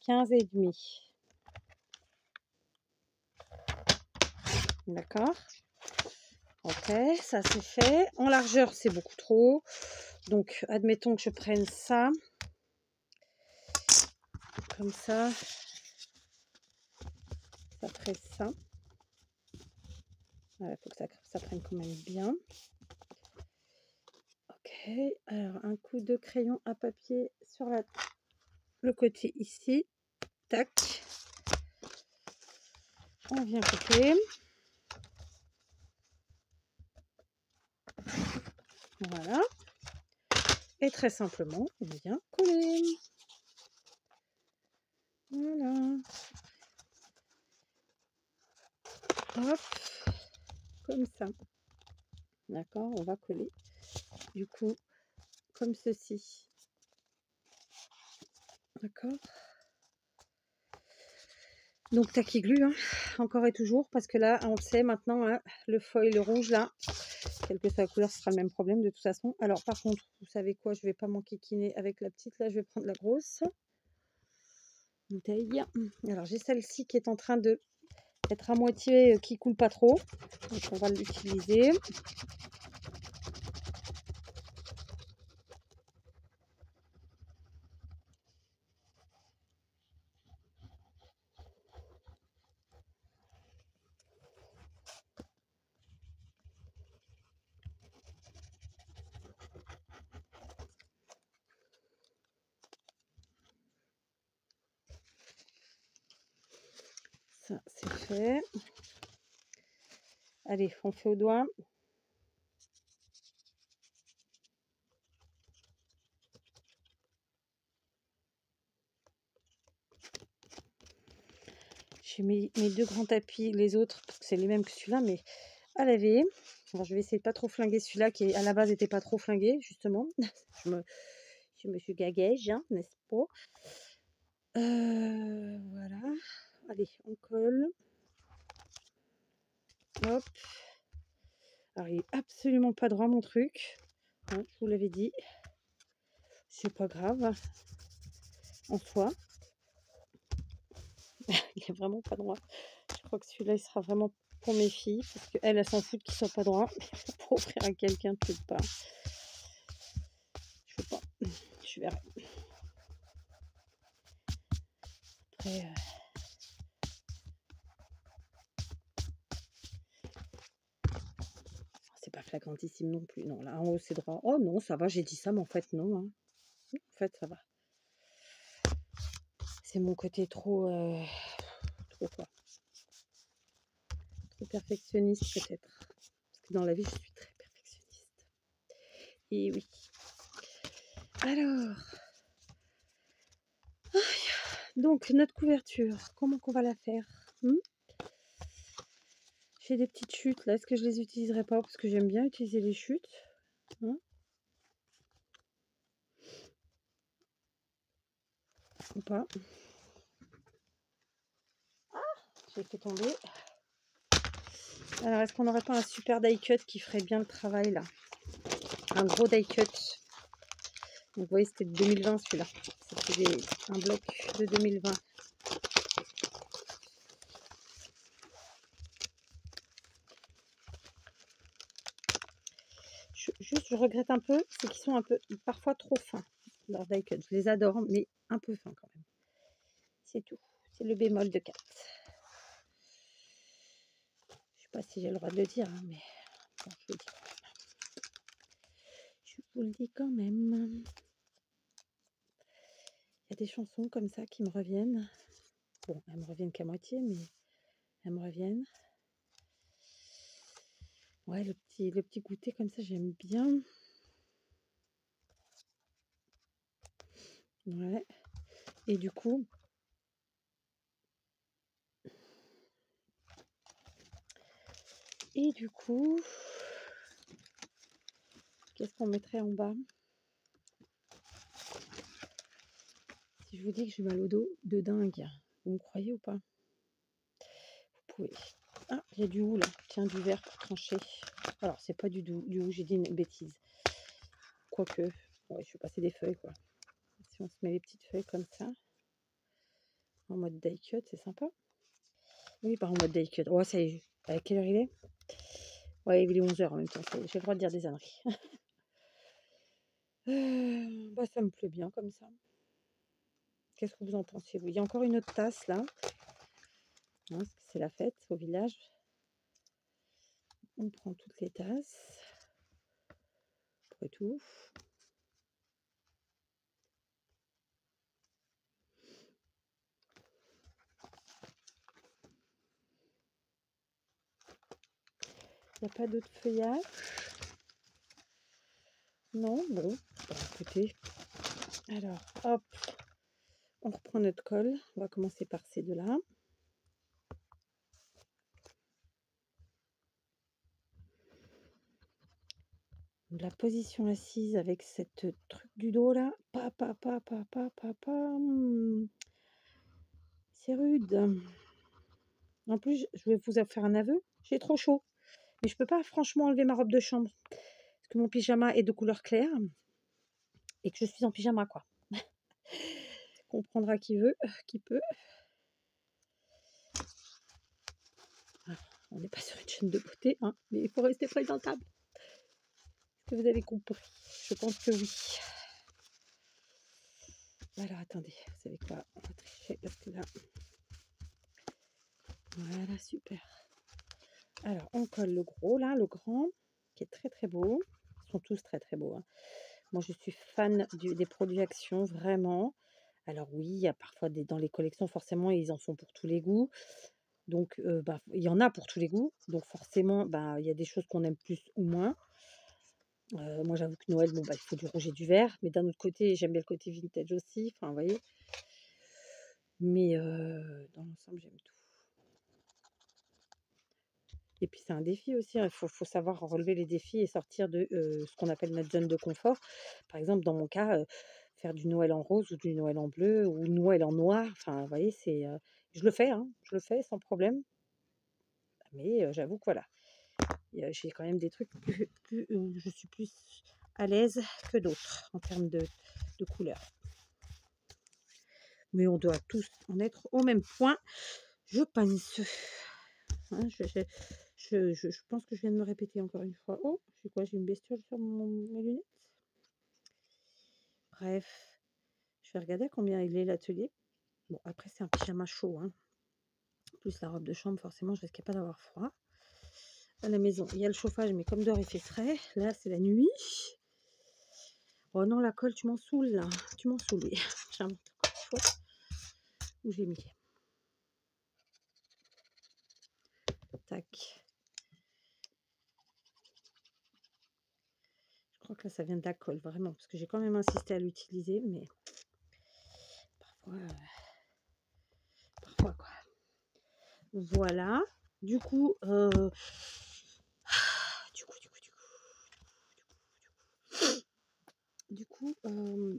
Speaker 1: 15,5. D'accord? Ok, ça c'est fait. En largeur, c'est beaucoup trop. Donc, admettons que je prenne ça. Comme ça. Ça ferait ça. Il faut que ça prenne quand même bien. Ok, alors un coup de crayon à papier sur le côté ici. Tac. On vient couper. Voilà. Et très simplement, on vient coller. Voilà. Hop. Comme ça. D'accord, on va coller. Du coup, comme ceci. D'accord. Donc tacky glue, hein, encore et toujours, parce que là, on le sait maintenant, hein, le foil rouge là, quelle que soit la couleur, ce sera le même problème de toute façon. Alors par contre, vous savez quoi, je vais pas m'enquiquiner avec la petite, là je vais prendre la grosse bouteille. Alors j'ai celle-ci qui est en train de être à moitié, qui coule pas trop, donc on va l'utiliser. Ça c'est fait. Allez, on fait au doigt. J'ai mis mes deux grands tapis, les autres, parce que c'est les mêmes que celui-là, mais à laver. Alors, je vais essayer de pas trop flinguer celui-là qui à la base n'était pas trop flingué, justement. je me suis gagège, hein, n'est-ce pas? Voilà. Allez, on colle. Hop. Alors, il est absolument pas droit mon truc. Hein, je vous l'avais dit. C'est pas grave. En soi. Il est vraiment pas droit. Je crois que celui-là, il sera vraiment pour mes filles. Parce qu'elles, elles s'en foutent qu'il soit pas droit. Pour offrir à quelqu'un, je sais pas. Je sais pas. Je verrai. Après... c'est pas flagrantissime non plus. Non, là en haut c'est droit. Oh non, ça va, j'ai dit ça, mais en fait non. Hein. En fait, ça va. C'est mon côté trop quoi. Trop perfectionniste peut-être. Parce que dans la vie, je suis très perfectionniste. Et oui. Alors, donc notre couverture, comment qu'on va la faire? J'ai des petites chutes là, est-ce que je les utiliserai pas? Parce que j'aime bien utiliser les chutes. Ou pas? J'ai fait tomber. Alors, est-ce qu'on n'aurait pas un super die cut qui ferait bien le travail là? Un gros die cut. Donc, vous voyez, c'était de 2020 celui-là. C'était un bloc de 2020. Juste, je regrette un peu, c'est qu'ils sont un peu, parfois trop fins, leurs die cut. Je les adore, mais un peu fins quand même. C'est tout. C'est le bémol de 4. Je sais pas si j'ai le droit de le dire, hein, mais bon, je le dis quand même. Je vous le dis quand même. Il y a des chansons comme ça qui me reviennent. Bon, elles me reviennent qu'à moitié, mais elles me reviennent. Ouais, le petit goûter comme ça, j'aime bien. Ouais. Et du coup, qu'est-ce qu'on mettrait en bas? Si je vous dis que j'ai mal au dos de dingue, vous me croyez ou pas? Vous pouvez. Ah, il y a du hou là. Tiens, du verre pour trancher. Alors, c'est pas du hou, j'ai dit une bêtise. Quoique, ouais, je vais passer des feuilles quoi. Si on se met les petites feuilles comme ça, en mode die cut, c'est sympa. Oui, par en mode die cut. Oh, ça y est. À quelle heure il est? Ouais, il est 11h en même temps. J'ai le droit de dire des âneries. Bah, ça me plaît bien comme ça. Qu'est-ce que vous en pensez? Il y a encore une autre tasse là. Hein, parce que c'est la fête au village. On prend toutes les tasses. Après tout. Il n'y a pas d'autre feuillage? Non? Bon, bah, écoutez. Alors, hop. On reprend notre colle. On va commencer par ces deux-là. La position assise avec cette truc du dos là. C'est rude. En plus, je vais vous faire un aveu. J'ai trop chaud. Mais je peux pas franchement enlever ma robe de chambre. Parce que mon pyjama est de couleur claire. Et que je suis en pyjama quoi. Comprendra qui veut, qui peut. On n'est pas sur une chaîne de beauté, hein, mais il faut rester présentable. Est-ce que vous avez compris? Je pense que oui. Alors attendez, vous savez quoi? On va tricher parce que là. Voilà, super. Alors on colle le gros là, le grand, qui est très très beau. Ils sont tous très très beaux. Hein. Moi je suis fan des produits Action, vraiment. Alors oui, il y a parfois dans les collections, forcément, ils en font pour tous les goûts. Donc, il y en a pour tous les goûts. Donc forcément, il y a des choses qu'on aime plus ou moins. Moi, j'avoue que Noël, il faut du rouge et du vert. Mais d'un autre côté, j'aime bien le côté vintage aussi. Enfin, vous voyez. Mais dans l'ensemble, j'aime tout. Et puis, c'est un défi aussi. Il faut savoir relever les défis et sortir de ce qu'on appelle notre zone de confort. Par exemple, dans mon cas, faire du Noël en rose ou du Noël en bleu ou Noël en noir. Enfin, vous voyez, je le fais, hein, je le fais sans problème. Mais j'avoue que voilà, j'ai quand même des trucs où je suis plus à l'aise que d'autres en termes de couleurs. Mais on doit tous en être au même point, je pense. Hein, je pense que je viens de me répéter encore une fois. Oh, c'est quoi? J'ai une bestiole sur mes lunettes. Bref, je vais regarder à combien il est l'atelier. Bon, après, c'est un pyjama chaud. Hein. Plus la robe de chambre, forcément, je risquais pas d'avoir froid. À la maison, il y a le chauffage, mais comme dehors, il fait frais. Là, c'est la nuit. Oh non, la colle, tu m'en saoules, là. Tu m'en saoules, oui. J'invente encore une fois. Où j'ai mis. Tac. Je crois que là, ça vient de la colle, vraiment, parce que j'ai quand même insisté à l'utiliser, mais parfois quoi. Voilà. Du coup,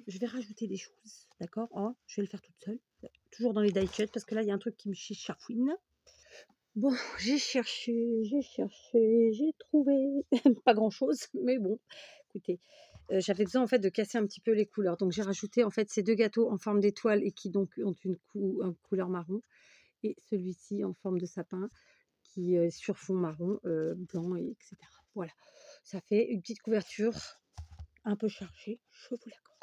Speaker 1: je vais rajouter des choses, d'accord? Oh, je vais le faire toute seule, toujours dans les die cuts, parce que là, il y a un truc qui me chafouine. Bon, j'ai cherché, j'ai trouvé pas grand-chose, mais bon, écoutez, j'avais besoin en fait de casser un petit peu les couleurs, donc j'ai rajouté en fait ces 2 gâteaux en forme d'étoile et qui donc ont une couleur marron, et celui-ci en forme de sapin qui est sur fond marron, blanc, et etc. Voilà, ça fait une petite couverture un peu chargée, je vous l'accorde.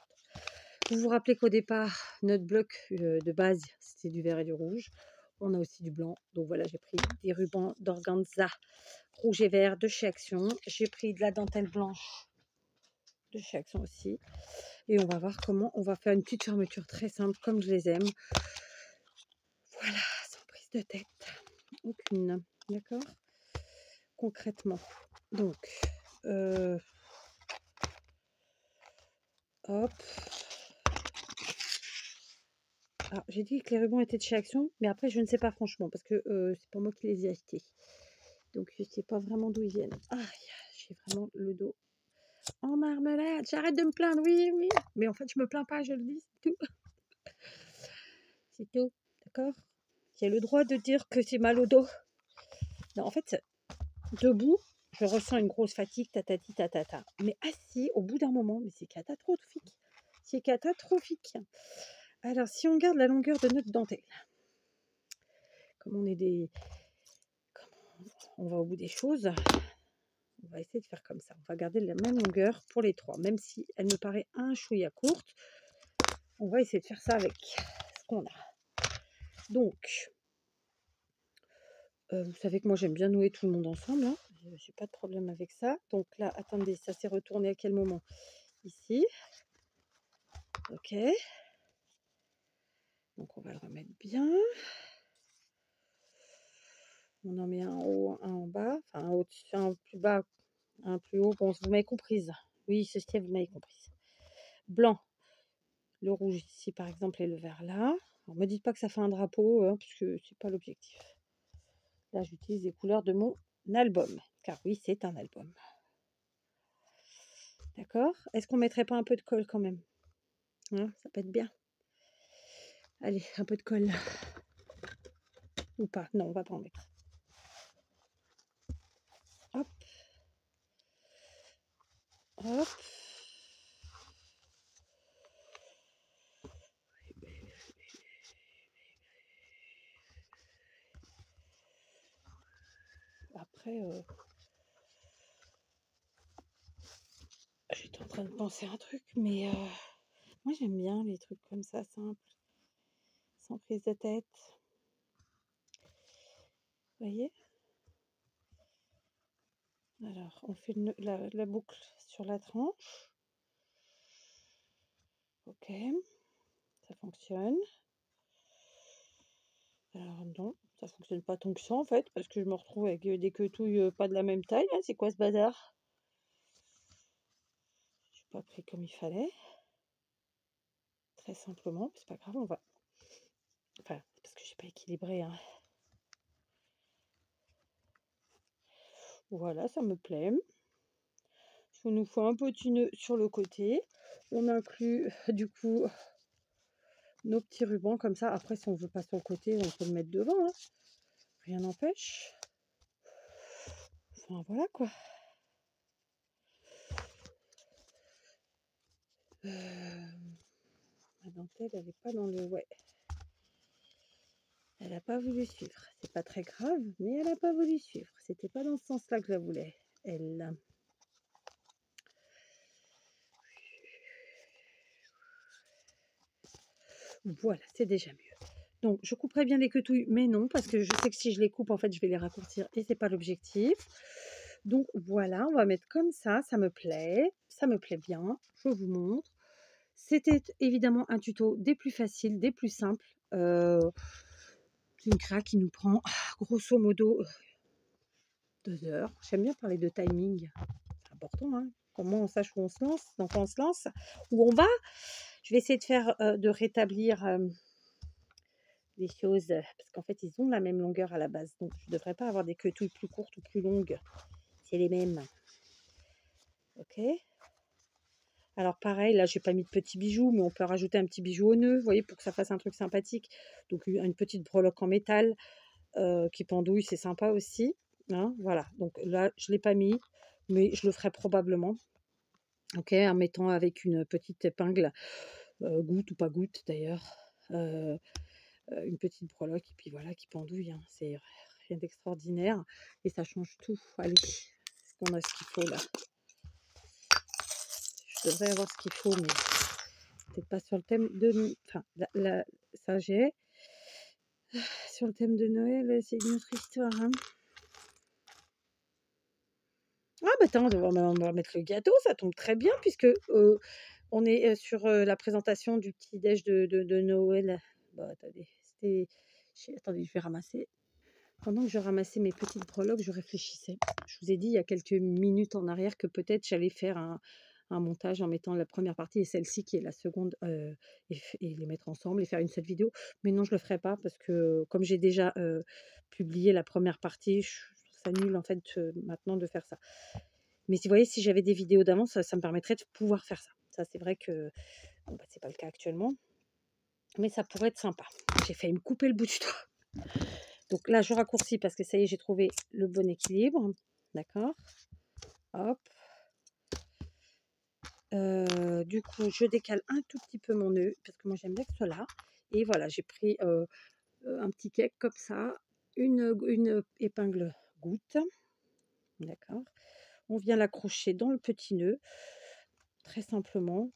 Speaker 1: Vous vous rappelez qu'au départ, notre bloc de base, c'était du vert et du rouge. On a aussi du blanc. Donc voilà, j'ai pris des rubans d'organza rouge et vert de chez Action. J'ai pris de la dentelle blanche de chez Action aussi. Et on va voir comment on va faire une petite fermeture très simple, comme je les aime. Voilà, sans prise de tête. Aucune. D'accord? Concrètement. Donc, hop. Alors, j'ai dit que les rubans étaient de chez Action, mais après, je ne sais pas franchement, parce que c'est pas moi qui les ai achetés. Donc, je ne sais pas vraiment d'où ils viennent. Aïe, j'ai vraiment le dos en marmelade. J'arrête de me plaindre, oui, oui. Mais en fait, je me plains pas, je le dis, c'est tout. C'est tout, d'accord? J'ai le droit de dire que c'est mal au dos. Non, en fait, debout, je ressens une grosse fatigue, tatati, tatata. Mais assis, au bout d'un moment, mais c'est catastrophique. C'est catastrophique. Alors, si on garde la longueur de notre dentelle, comme on est des... on va au bout des choses, on va essayer de faire comme ça. On va garder la même longueur pour les trois, même si elle me paraît un chouïa courte. On va essayer de faire ça avec ce qu'on a. Donc, vous savez que moi j'aime bien nouer tout le monde ensemble, hein. J'ai pas de problème avec ça. Donc là, attendez, ça s'est retourné à quel moment? Ici. Ok. Donc on va le remettre bien. On en met un en haut, un en bas. Enfin, un au-dessus, un plus bas, un plus haut. Bon, vous m'avez comprise. Oui, ceci, vous m'avez comprise. Blanc. Le rouge ici, par exemple, et le vert là. Alors, me dites pas que ça fait un drapeau, hein, parce que c'est pas l'objectif. Là, j'utilise les couleurs de mon album, car oui, c'est un album. D'accord? Est-ce qu'on mettrait pas un peu de colle quand même? Hein, ça peut être bien. Allez, un peu de colle. Ou pas? Non, on va pas en mettre. Hop. Hop. Après, j'étais en train de penser à un truc, mais moi j'aime bien les trucs comme ça, simples, sans prise de tête. Vous voyez? Alors, on fait la boucle sur la tranche. Ok, ça fonctionne. Alors non, ça fonctionne pas tant que ça en fait, parce que je me retrouve avec des queutouilles pas de la même taille. Hein. C'est quoi ce bazar? Je n'ai pas pris comme il fallait. Très simplement, c'est pas grave, on va... Enfin, parce que j'ai pas équilibré. Hein. Voilà, ça me plaît. On nous fait un petit nœud sur le côté. On inclut du coup nos petits rubans comme ça. Après, si on veut pas sur le côté, on peut le mettre devant. Hein. Rien n'empêche. Enfin, voilà quoi. Ma dentelle, elle n'est pas dans le... Ouais. Elle n'a pas voulu suivre. C'est pas très grave, mais elle n'a pas voulu suivre. C'était pas dans ce sens-là que je la voulais. Elle... Voilà, c'est déjà mieux. Donc, je couperai bien les queutouilles, mais non, parce que je sais que si je les coupe, en fait, je vais les raccourcir et c'est pas l'objectif. Donc, voilà, on va mettre comme ça me plaît bien, je vous montre. C'était évidemment un tuto des plus faciles, des plus simples. C'est une créa qui nous prend, grosso modo, 2 heures. J'aime bien parler de timing, c'est important, hein. Comment on sache où on se lance, dans quoi on se lance, où on va. Je vais essayer de faire, de rétablir, les choses, parce qu'en fait, ils ont la même longueur à la base, donc je devrais pas avoir des quetouilles plus courtes ou plus longues. C'est les mêmes. OK. Alors pareil, là, j'ai pas mis de petits bijoux, mais on peut rajouter un petit bijou au nœud, vous voyez, pour que ça fasse un truc sympathique. Donc une petite breloque en métal, qui pendouille, c'est sympa aussi, hein, voilà. Donc là, je l'ai pas mis, mais je le ferai probablement, OK, en mettant avec une petite épingle, goutte ou pas goutte d'ailleurs, une petite breloque et puis voilà qui pendouille, hein. C'est rien d'extraordinaire et ça change tout. Allez, est-ce qu'on a ce qu'il faut là? Je devrais avoir ce qu'il faut, mais peut-être pas sur le thème de enfin, ça j'ai. Sur le thème de Noël, c'est une autre histoire, hein. Ah bah attends, on va mettre le gâteau, ça tombe très bien puisque, on est, sur, la présentation du petit déj de Noël. Bah attendez, attendez, je vais ramasser. Pendant que je ramassais mes petites breloques, je réfléchissais. Je vous ai dit il y a quelques minutes en arrière que peut-être j'allais faire un montage en mettant la première partie et celle-ci qui est la seconde, et les mettre ensemble et faire une seule vidéo. Mais non, je le ferai pas parce que comme j'ai déjà, publié la première partie, je trouve ça nul en fait, maintenant de faire ça. Mais si vous voyez, si j'avais des vidéos d'avance, ça me permettrait de pouvoir faire ça. Ça, c'est vrai que bon, bah, c'est pas le cas actuellement, mais ça pourrait être sympa. J'ai failli me couper le bout du doigt. Donc là, je raccourcis parce que ça y est, j'ai trouvé le bon équilibre. D'accord. Hop. Du coup, je décale un tout petit peu mon nœud parce que moi, j'aime bien que ce soit là. Et voilà, j'ai pris un petit cake comme ça, une épingle goutte. D'accord. On vient l'accrocher dans le petit nœud, très simplement.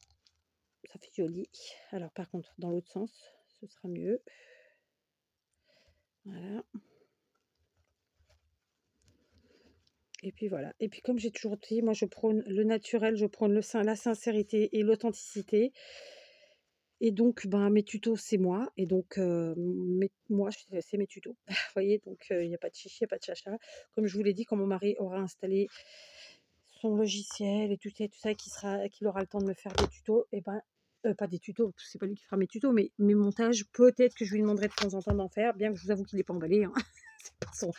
Speaker 1: Ça fait joli. Alors, par contre, dans l'autre sens, ce sera mieux. Voilà. Et puis voilà. Et puis comme j'ai toujours dit, moi je prône le naturel, je prône la sincérité et l'authenticité. Et donc, ben, mes tutos, c'est moi. Et donc, moi, c'est mes tutos. Vous voyez, donc il n'y a pas de chichi, il n'y a pas de chacha. Comme je vous l'ai dit, quand mon mari aura installé son logiciel et tout ça, qu'il aura le temps de me faire des tutos, et ben, pas des tutos, c'est pas lui qui fera mes tutos, mais mes montages, peut-être que je lui demanderai de temps en temps d'en faire, bien que je vous avoue qu'il n'est pas emballé, hein. C'est pas son...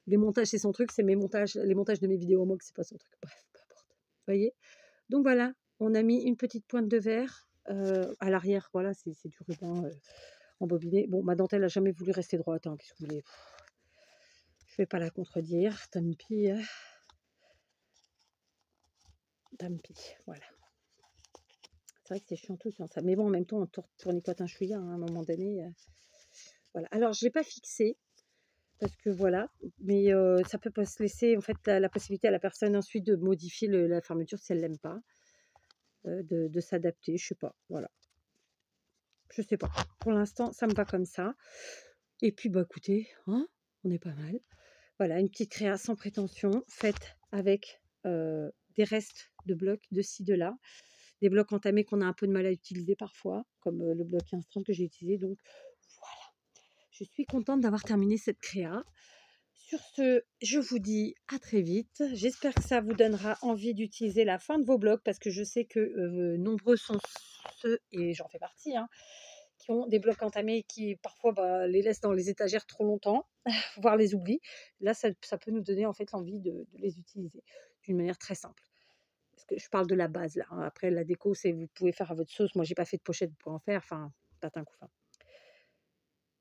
Speaker 1: Les montages, c'est son truc, c'est mes montages, les montages de mes vidéos, moi, que c'est pas son truc. Bref, peu importe. Vous voyez? Donc voilà, on a mis une petite pointe de verre à l'arrière. Voilà, c'est du ruban embobiné. Bon, ma dentelle n'a jamais voulu rester droite, hein, qu'est-ce que vous voulez? Je vais pas la contredire. Tant pis, tant pis. Voilà. C'est vrai que c'est chiant tout ça. Mais bon, en même temps, on tournicote un chouïa, hein, à un moment donné. Voilà. Alors, je l'ai pas fixé parce que voilà, mais ça peut pas se laisser en fait la possibilité à la personne ensuite de modifier la fermeture si elle l'aime pas, de s'adapter. Je sais pas. Voilà. Je sais pas. Pour l'instant, ça me va comme ça. Et puis, bah écoutez, hein, on est pas mal. Voilà, une petite créa sans prétention, faite avec des restes de blocs de ci, de là. Des blocs entamés qu'on a un peu de mal à utiliser parfois, comme le bloc 15-30 que j'ai utilisé. Donc voilà, je suis contente d'avoir terminé cette créa. Sur ce, je vous dis à très vite. J'espère que ça vous donnera envie d'utiliser la fin de vos blocs parce que je sais que nombreux sont ceux, et j'en fais partie, hein, qui ont des blocs entamés et qui parfois les laissent dans les étagères trop longtemps, voire les oublient. Là, ça peut nous donner en fait l'envie de les utiliser d'une manière très simple. Parce que je parle de la base là, hein. Après, la déco, c'est vous pouvez faire à votre sauce. Moi, j'ai pas fait de pochette pour en faire. Enfin, patin couffin.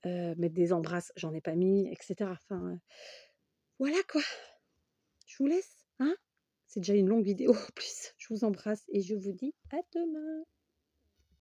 Speaker 1: Mettre des embrasses, j'en ai pas mis, etc. Enfin, voilà quoi. Je vous laisse, hein. C'est déjà une longue vidéo en plus. Je vous embrasse et je vous dis à demain.